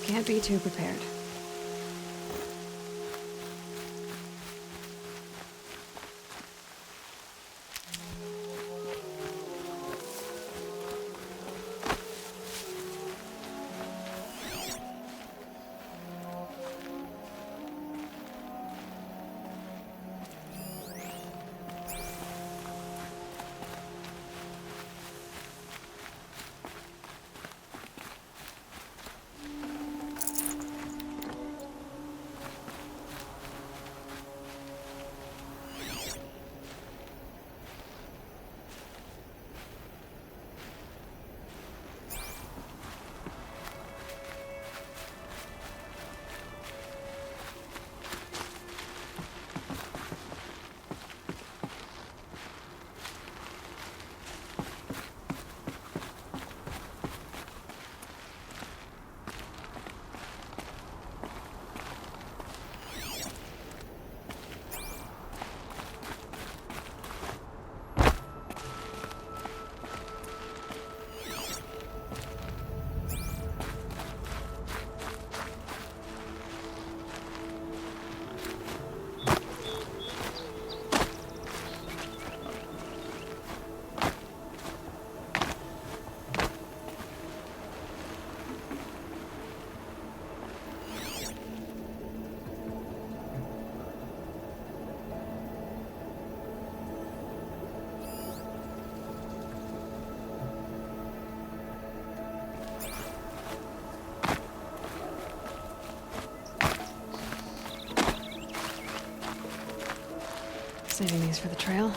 Speaker 1: Can't be too prepared. saving these for the trail.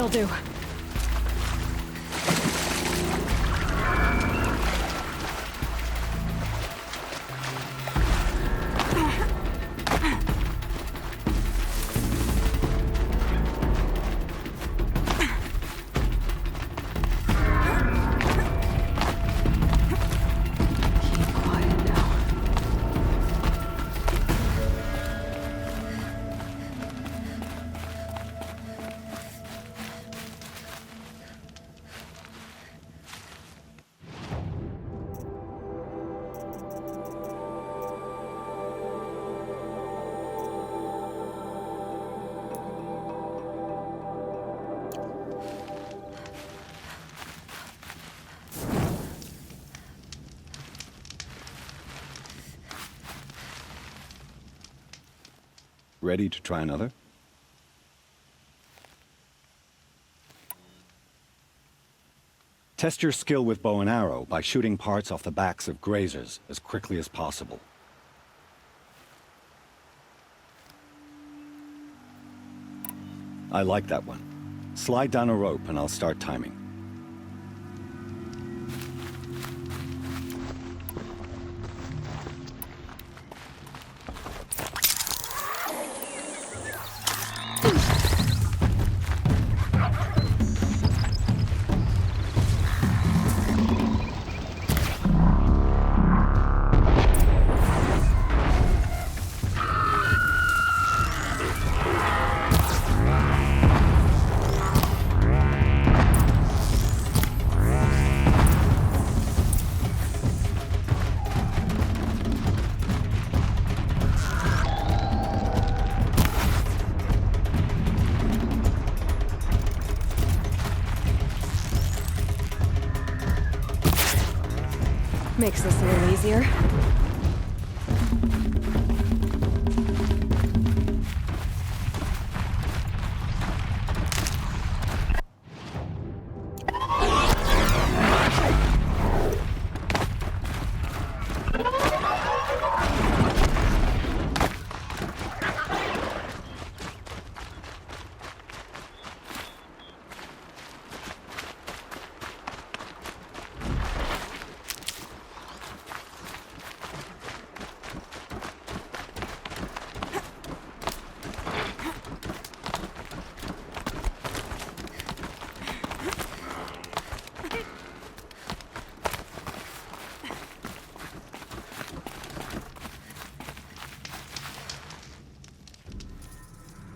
Speaker 1: That'll do. Keep quiet now.
Speaker 10: Ready to try another? Test your skill with bow and arrow by shooting parts off the backs of grazers as quickly as possible. I like that one. Slide down a rope and I'll start timing. Makes this a little easier.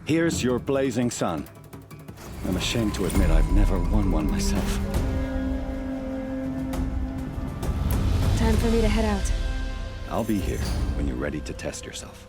Speaker 10: Here's your blazing sun. I'm ashamed to admit I've never won one myself.
Speaker 1: Time for me to head out.
Speaker 10: I'll be here when you're ready to test yourself.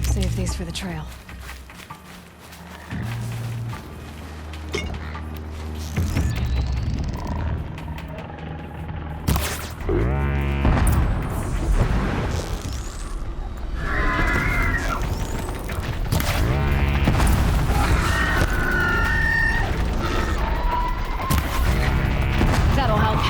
Speaker 10: Save these for the trail. That'll help.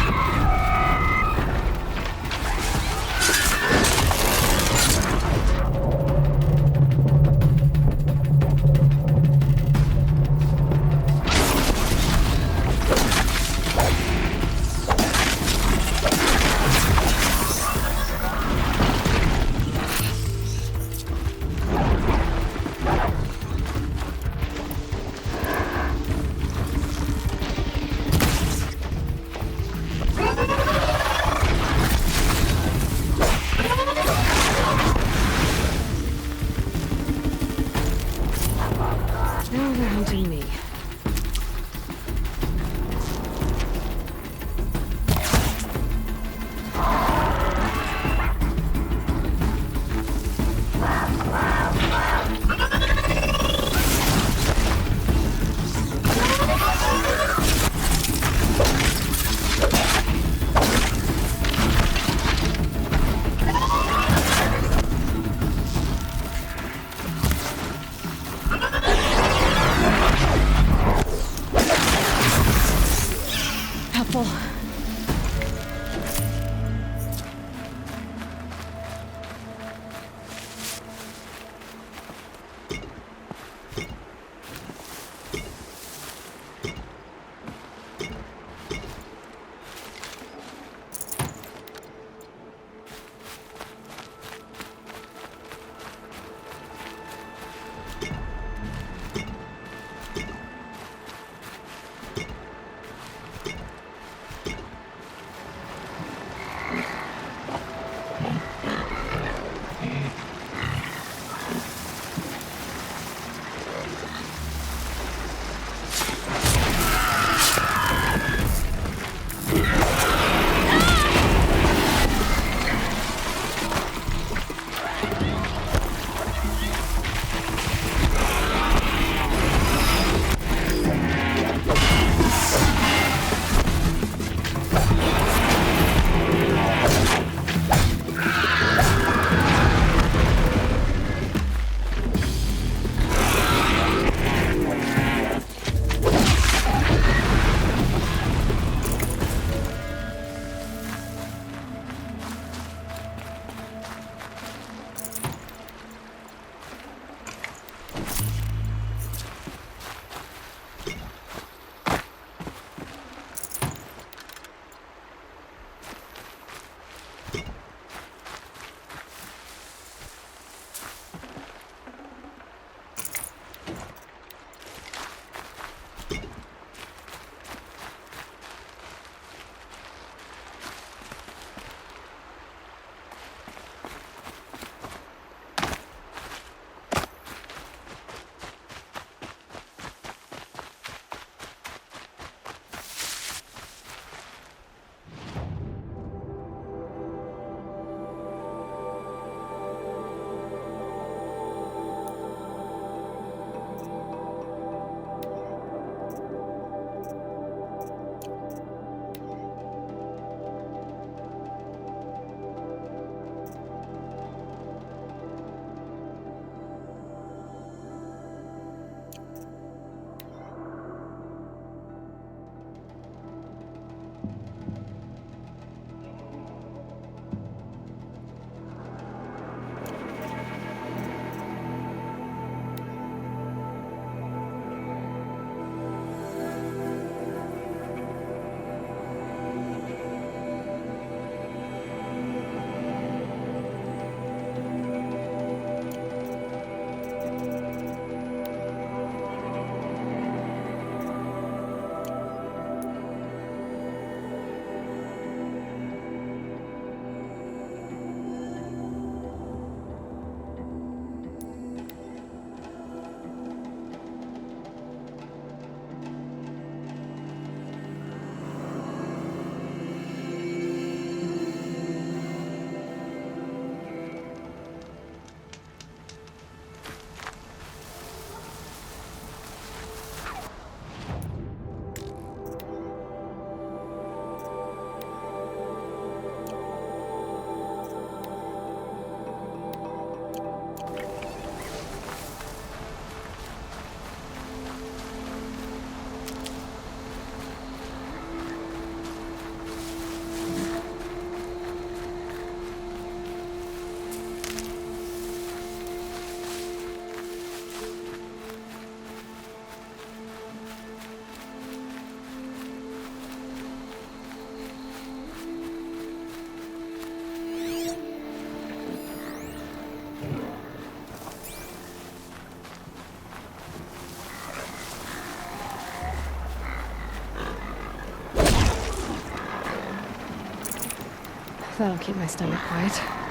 Speaker 1: careful. That'll keep my stomach quiet.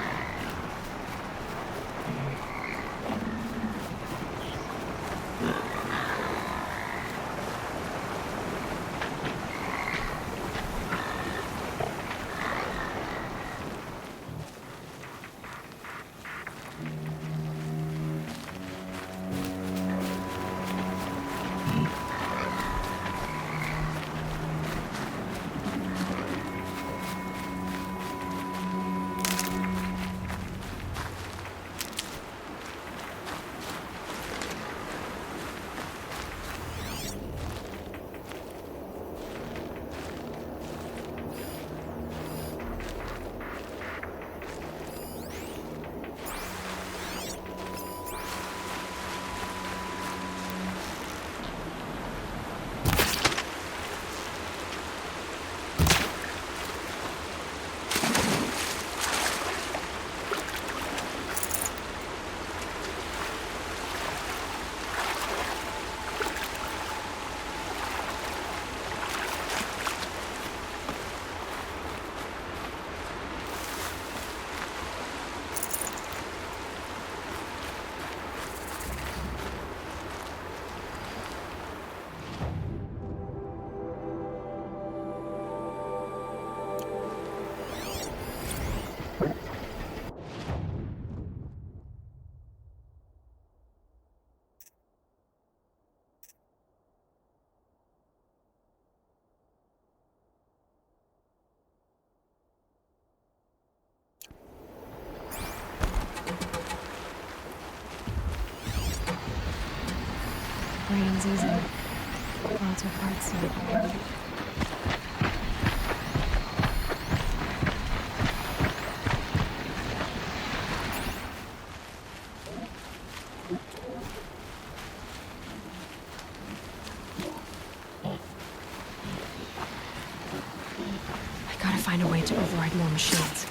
Speaker 1: Sounds easy. Lots of hard stuff. I gotta find a way to override more machines.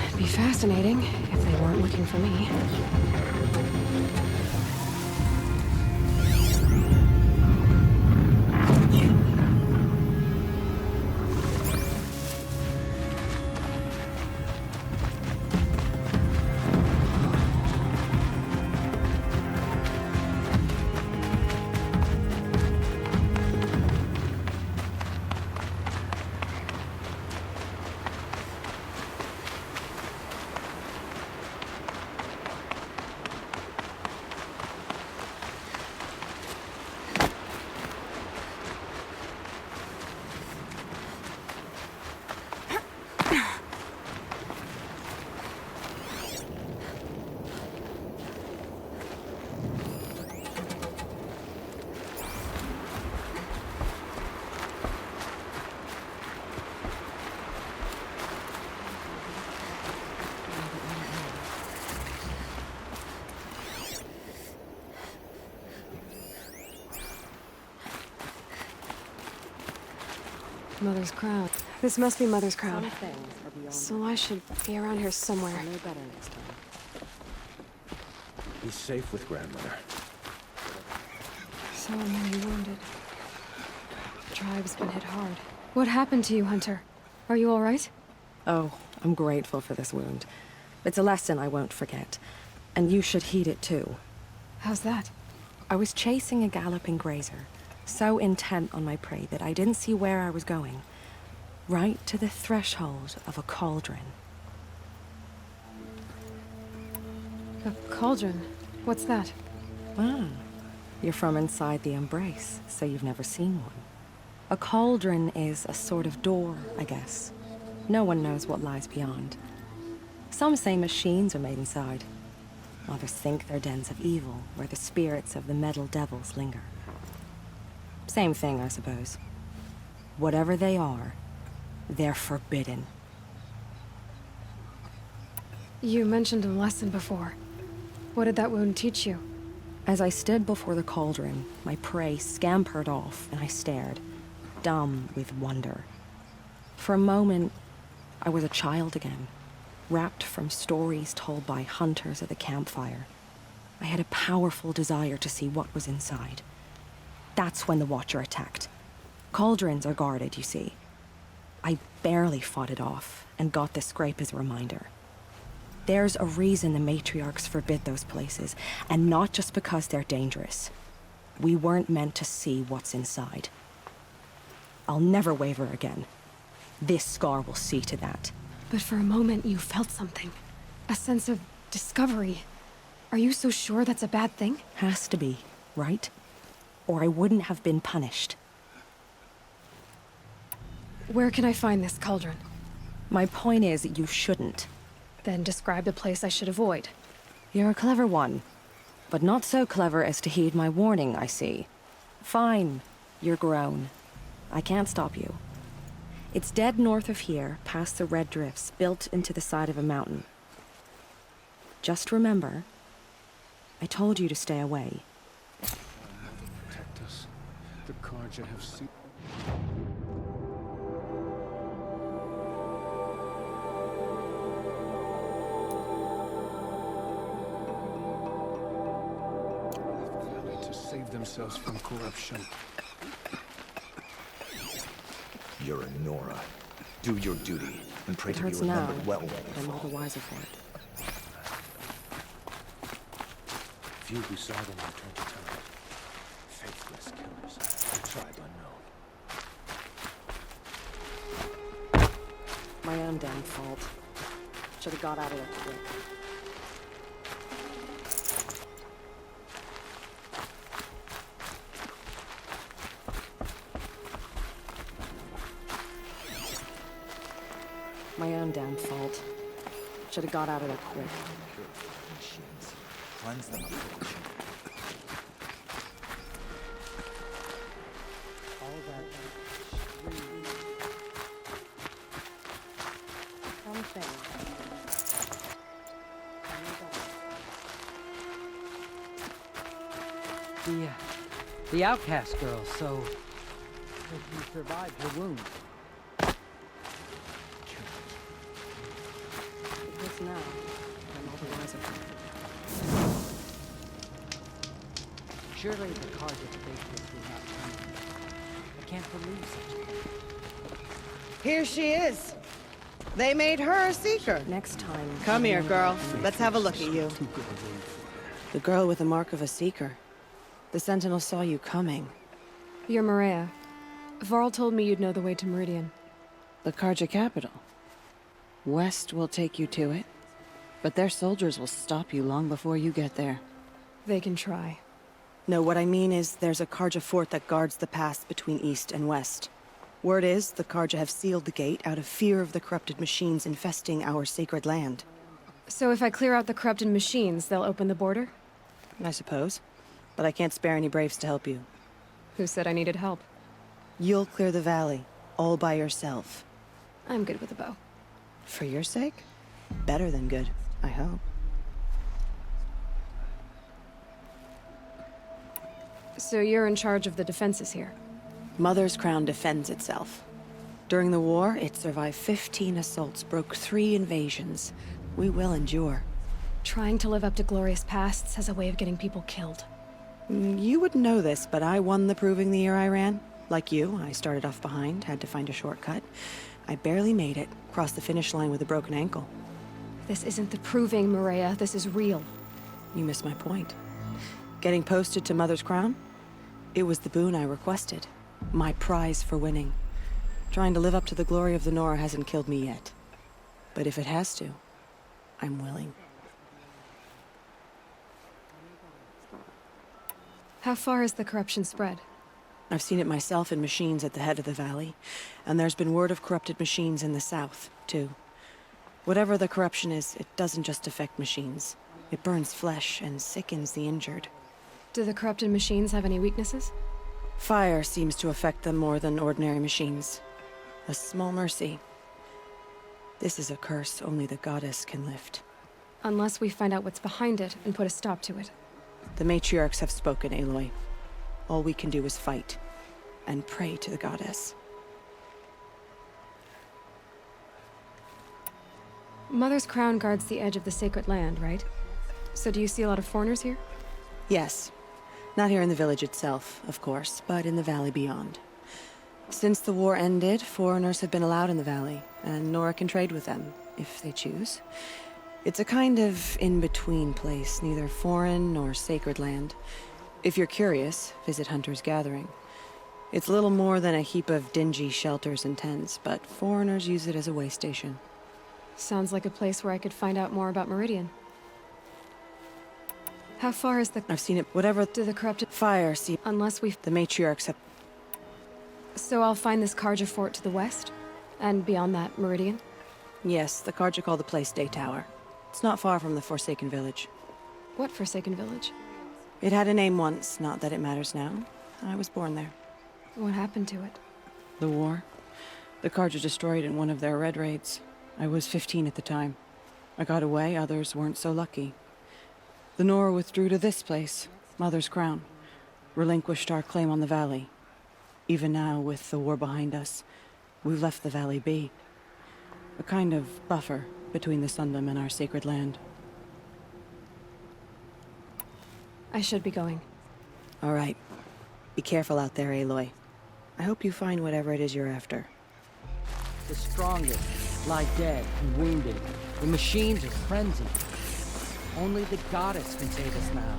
Speaker 1: It'd be fascinating if they weren't looking for me. Mother's crown. This must be Mother's crown.
Speaker 5: Some things are beyond
Speaker 1: So I should be around here somewhere.
Speaker 5: I know better next time.
Speaker 10: Be safe with grandmother.
Speaker 1: So many wounded. The tribe's been hit hard. What happened to you, Hunter? Are you all right?
Speaker 11: Oh, I'm grateful for this wound. It's a lesson I won't forget. And you should heed it too.
Speaker 1: How's that?
Speaker 11: I was chasing a galloping grazer, so intent on my prey that I didn't see where I was going. Right to the threshold of a cauldron.
Speaker 1: A cauldron? What's that?
Speaker 11: Ah, you're from inside the Embrace, so you've never seen one. A cauldron is a sort of door, I guess. No one knows what lies beyond. Some say machines are made inside. Others think they're dens of evil, where the spirits of the metal devils linger. Same thing, I suppose. Whatever they are, they're forbidden.
Speaker 1: You mentioned a lesson before. What did that wound teach you?
Speaker 11: As I stood before the cauldron, my prey scampered off, and I stared, dumb with wonder. For a moment, I was a child again, wrapped from stories told by hunters at the campfire. I had a powerful desire to see what was inside. That's when the Watcher attacked. Cauldrons are guarded, you see. I barely fought it off, and got the scrape as a reminder. There's a reason the matriarchs forbid those places, and not just because they're dangerous. We weren't meant to see what's inside. I'll never waver again. This scar will see to that.
Speaker 1: But for a moment, you felt something. A sense of discovery. Are you so sure that's a bad thing?
Speaker 11: Has to be, right? Or I wouldn't have been punished.
Speaker 1: Where can I find this cauldron?
Speaker 11: My point is, you shouldn't.
Speaker 1: Then describe the place I should avoid.
Speaker 11: You're a clever one. But not so clever as to heed my warning, I see. Fine. You're grown. I can't stop you. It's dead north of here, past the red drifts, built into the side of a mountain. Just remember, I told you to stay away.
Speaker 10: Protect us. The Karja have seen. To save themselves from corruption.
Speaker 12: You're a Nora. Do your duty, and pray
Speaker 11: It
Speaker 12: to be
Speaker 11: hurts now,
Speaker 12: remembered well.
Speaker 11: but I'm all the wiser for it.
Speaker 10: Few who saw them return to town. Faithless killers. The tribe unknown.
Speaker 11: My own damn fault. Should have got out of there quick. My own damn fault. Should have got out of there quick.
Speaker 12: Machines. Cleanse them of corruption.
Speaker 2: The outcast girl, so you survived your wound.
Speaker 11: This now, I'm all the wiser.
Speaker 2: Surely the Carja faithless will not come. I can't believe such a thing.
Speaker 13: Here she is. They made her a seeker.
Speaker 11: Next time.
Speaker 13: Come here, girl. Let's have a look at you. The girl with the mark of a seeker. The Sentinel saw you coming.
Speaker 1: You're Maria. Varl told me you'd know the way to Meridian.
Speaker 13: The Carja capital. West will take you to it, but their soldiers will stop you long before you get there.
Speaker 1: They can try.
Speaker 13: No, what I mean is there's a Carja fort that guards the pass between East and West. Word is, the Carja have sealed the gate out of fear of the corrupted machines infesting our sacred land.
Speaker 1: So if I clear out the corrupted machines, they'll open the border?
Speaker 13: I suppose. But I can't spare any braves to help you.
Speaker 1: Who said I needed help?
Speaker 13: You'll clear the valley, all by yourself.
Speaker 1: I'm good with a bow.
Speaker 13: For your sake? Better than good, I hope.
Speaker 1: So you're in charge of the defenses here?
Speaker 13: Mother's Crown defends itself. During the war, it survived 15 assaults, broke 3 invasions. We will endure.
Speaker 1: Trying to live up to glorious pasts has a way of getting people killed.
Speaker 13: You wouldn't know this, but I won the proving the year I ran. Like you, I started off behind, had to find a shortcut. I barely made it, crossed the finish line with a broken ankle.
Speaker 1: This isn't the proving, Maria. This is real.
Speaker 13: You missed my point. Getting posted to Mother's Crown? It was the boon I requested. My prize for winning. Trying to live up to the glory of the Nora hasn't killed me yet. But if it has to, I'm willing.
Speaker 1: How far has the corruption spread?
Speaker 13: I've seen it myself in machines at the head of the valley, and there's been word of corrupted machines in the south, too. Whatever the corruption is, it doesn't just affect machines. It burns flesh and sickens the injured.
Speaker 1: Do the corrupted machines have any weaknesses?
Speaker 13: Fire seems to affect them more than ordinary machines. A small mercy. This is a curse only the goddess can lift.
Speaker 1: Unless we find out what's behind it and put a stop to it.
Speaker 13: The matriarchs have spoken, Aloy. All we can do is fight, and pray to the goddess.
Speaker 1: Mother's Crown guards the edge of the sacred land, right? So do you see a lot of foreigners here?
Speaker 13: Yes. Not here in the village itself, of course, but in the valley beyond. Since the war ended, foreigners have been allowed in the valley, and Nora can trade with them, if they choose. It's a kind of in-between place, neither foreign nor sacred land. If you're curious, visit Hunter's Gathering. It's little more than a heap of dingy shelters and tents, but foreigners use it as a way station.
Speaker 1: Sounds like a place where I could find out more about Meridian. How far is the...
Speaker 13: I've seen it, whatever...
Speaker 1: Do the corrupted...
Speaker 13: Fire, see...
Speaker 1: Unless we...
Speaker 13: The matriarchs have...
Speaker 1: So I'll find this Carja fort to the west? And beyond that, Meridian?
Speaker 13: Yes, the Carja call the place Day Tower. It's not far from the Forsaken Village.
Speaker 1: What Forsaken Village?
Speaker 13: It had a name once, not that it matters now. I was born there.
Speaker 1: What happened to it?
Speaker 13: The war. The Carja destroyed in one of their red raids. I was 15 at the time. I got away, others weren't so lucky. The Nora withdrew to this place, Mother's Crown. Relinquished our claim on the valley. Even now, with the war behind us, we've left the valley be. A kind of buffer between the Sundom and our sacred land.
Speaker 1: I should be going.
Speaker 13: All right. Be careful out there, Aloy. I hope you find whatever it is you're after.
Speaker 2: The strongest lie dead and wounded. The machines are frenzied. Only the goddess can save us now.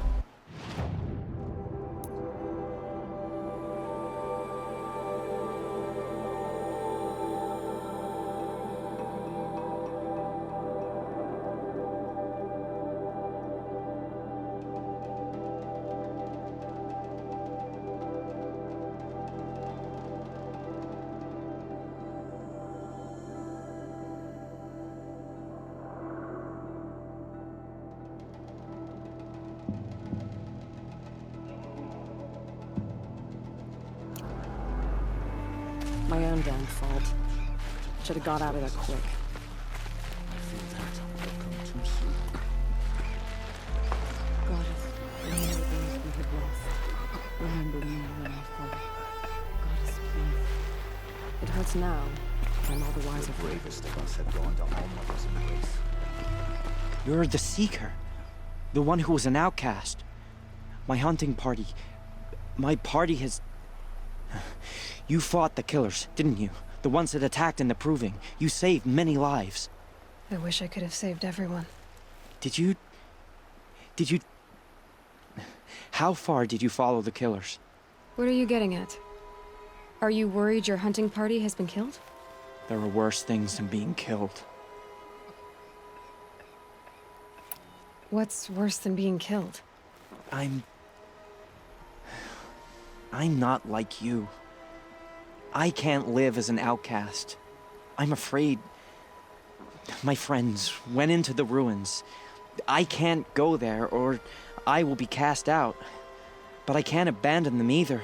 Speaker 11: My own damn fault. Should have got out of there quick. Goddess, remember the things we have lost. Remember me when I fall. Goddess, please. It hurts now. I'm all the wiser.
Speaker 12: The bravest of us have gone to All-Mother's embrace.
Speaker 2: You're the Seeker. The one who was an outcast. My hunting party. My party has... You fought the killers, didn't you? The ones that attacked in the Proving. You saved many lives.
Speaker 1: I wish I could have saved everyone.
Speaker 2: Did you... How far did you follow the killers?
Speaker 1: What are you getting at? Are you worried your hunting party has been killed?
Speaker 2: There are worse things than being killed.
Speaker 1: What's worse than being killed?
Speaker 2: I'm not like you. I can't live as an outcast. I'm afraid. My friends went into the ruins. I can't go there, or I will be cast out. But I can't abandon them either.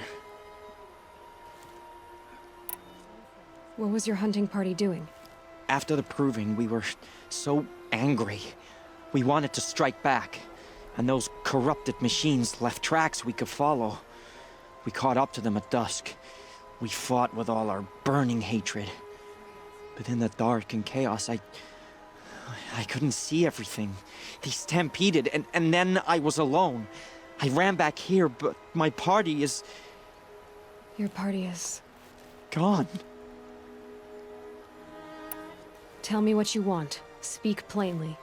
Speaker 1: What was your hunting party doing?
Speaker 2: After the Proving, we were so angry. We wanted to strike back. And those corrupted machines left tracks we could follow. We caught up to them at dusk. We fought with all our burning hatred. But in the dark and chaos, I couldn't see everything. They stampeded, and then I was alone. I ran back here, but my party is...
Speaker 1: Your party is...
Speaker 2: gone.
Speaker 1: Tell me what you want. Speak plainly.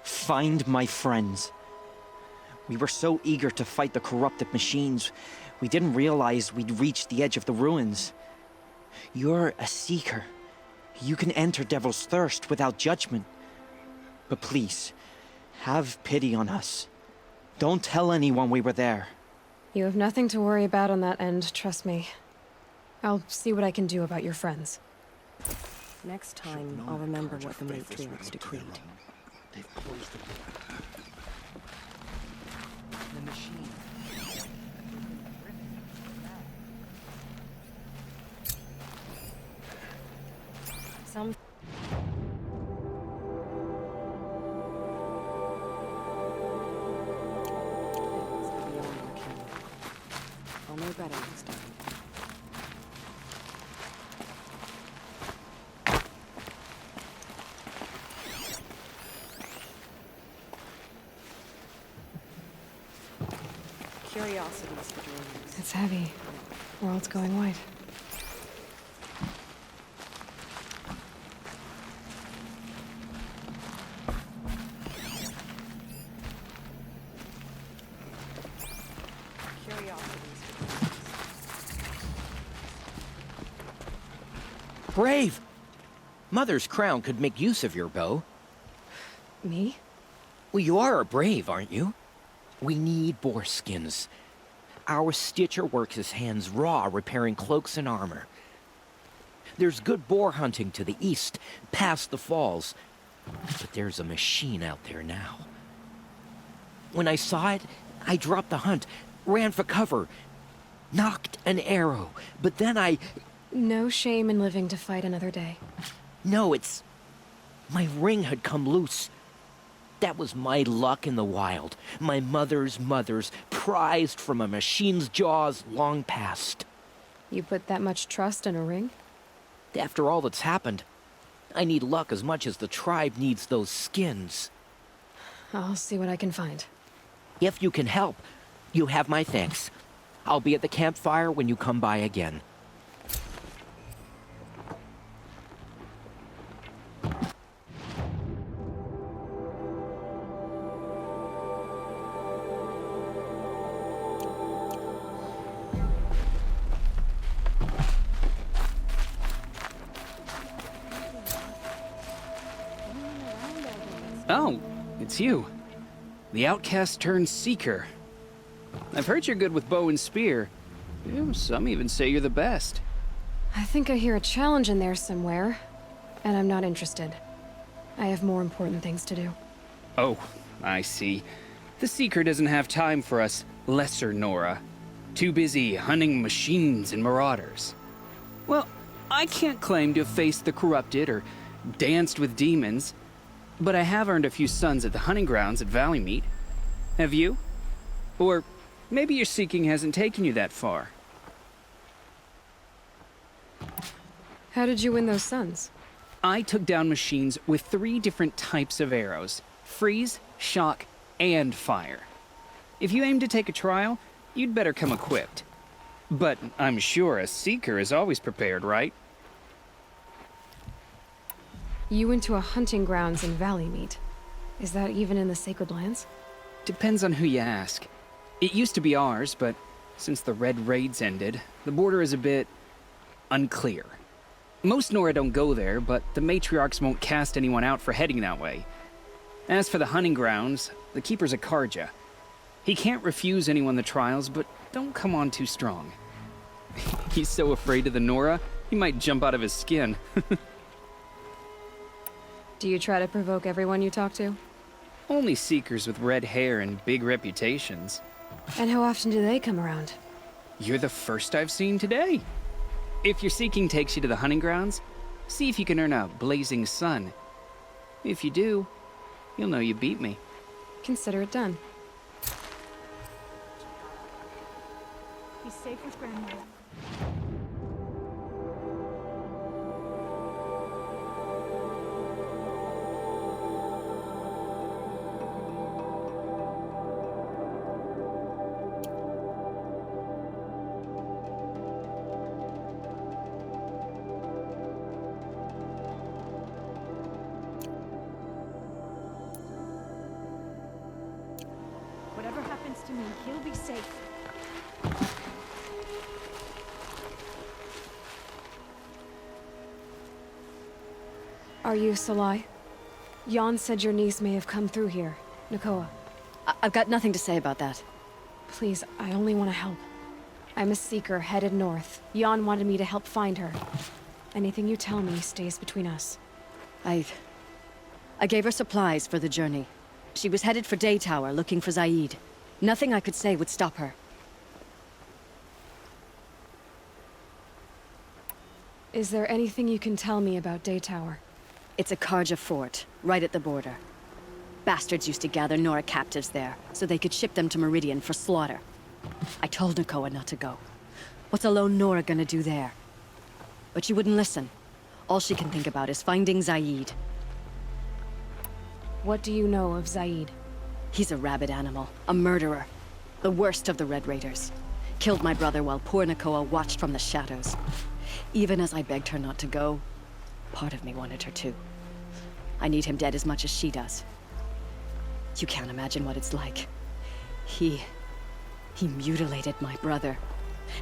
Speaker 2: Find my friends. We were so eager to fight the corrupted machines, we didn't realize we'd reached the edge of the ruins. You're a Seeker. You can enter Devil's Thirst without judgment. But please, have pity on us. Don't tell anyone we were there.
Speaker 1: You have nothing to worry about on that end, trust me. I'll see what I can do about your friends.
Speaker 11: Next time, I'll remember what the matriarchs decreed.
Speaker 12: They've closed the door.
Speaker 2: The machine.
Speaker 11: Some... I'll know better next time. Curiosities for dreamers.
Speaker 1: It's heavy. World's going white.
Speaker 14: Brave! Mother's crown could make use of your bow.
Speaker 1: Me?
Speaker 14: Well, you are a brave, aren't you? We need boar skins. Our stitcher works his hands raw repairing cloaks and armor. There's good boar hunting to the east, past the falls. But there's a machine out there now. When I saw it, I dropped the hunt, ran for cover, knocked an arrow, but then I...
Speaker 1: No shame in living to fight another day.
Speaker 14: No, it's... My ring had come loose. That was my luck in the wild. My mother's prized from a machine's jaws long past.
Speaker 1: You put that much trust in a ring?
Speaker 14: After all that's happened, I need luck as much as the tribe needs those skins.
Speaker 1: I'll see what I can find.
Speaker 14: If you can help, you have my thanks. I'll be at the campfire when you come by again.
Speaker 15: Oh, it's you. The outcast turned seeker. I've heard you're good with bow and spear. Some even say you're the best.
Speaker 1: I think I hear a challenge in there somewhere, and I'm not interested. I have more important things to do.
Speaker 15: Oh, I see. The Seeker doesn't have time for us lesser Nora. Too busy hunting machines and marauders. Well, I can't claim to have faced the corrupted or danced with demons, but I have earned a few sons at the hunting grounds at Valley Meet. Have you? Or maybe your seeking hasn't taken you that far.
Speaker 1: How did you win those sons?
Speaker 15: I took down machines with 3 different types of arrows: freeze, shock, and fire. If you aim to take a trial, you'd better come equipped. But I'm sure a seeker is always prepared, right?
Speaker 1: You went to a hunting grounds in Valley Meet. Is that even in the Sacred Lands?
Speaker 15: Depends on who you ask. It used to be ours, but since the Red Raids ended, the border is a bit unclear. Most Nora don't go there, but the matriarchs won't cast anyone out for heading that way. As for the hunting grounds, the keeper's a Karja. He can't refuse anyone the trials, but don't come on too strong. He's so afraid of the Nora, he might jump out of his skin.
Speaker 1: Do you try to provoke everyone you talk to?
Speaker 15: Only seekers with red hair and big reputations.
Speaker 1: And how often do they come around?
Speaker 15: You're the first I've seen today. If your seeking takes you to the hunting grounds, see if you can earn a blazing sun. If you do, you'll know you beat me.
Speaker 1: Consider it done.
Speaker 16: He's safe with Grandma. Whatever happens to me, he'll be safe.
Speaker 1: Are you Salai? Jan said your niece may have come through here. Nakoa.
Speaker 17: I've got nothing to say about that.
Speaker 1: Please, I only want to help. I'm a seeker headed north. Jan wanted me to help find her. Anything you tell me stays between us.
Speaker 17: I gave her supplies for the journey. She was headed for Day Tower, looking for Zaid. Nothing I could say would stop her.
Speaker 1: Is there anything you can tell me about Day Tower?
Speaker 17: It's a Karja fort, right at the border. Bastards used to gather Nora captives there, so they could ship them to Meridian for slaughter. I told Nakoa not to go. What's a lone Nora gonna do there? But she wouldn't listen. All she can think about is finding Zaid.
Speaker 1: What do you know of Zaid?
Speaker 17: He's a rabid animal, a murderer. The worst of the Red Raiders. Killed my brother while poor Nakoa watched from the shadows. Even as I begged her not to go, part of me wanted her to. I need him dead as much as she does. You can't imagine what it's like. He mutilated my brother.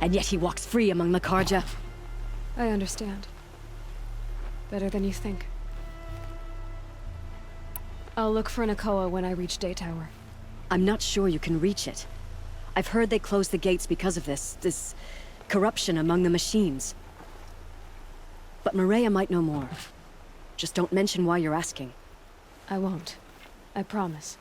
Speaker 17: And yet he walks free among the Karja.
Speaker 1: I understand. Better than you think. I'll look for Nakoa when I reach Day Tower.
Speaker 17: I'm not sure you can reach it. I've heard they closed the gates because of this corruption among the machines. But Maria might know more. Just don't mention why you're asking.
Speaker 1: I won't. I promise.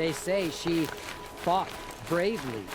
Speaker 18: They say she fought bravely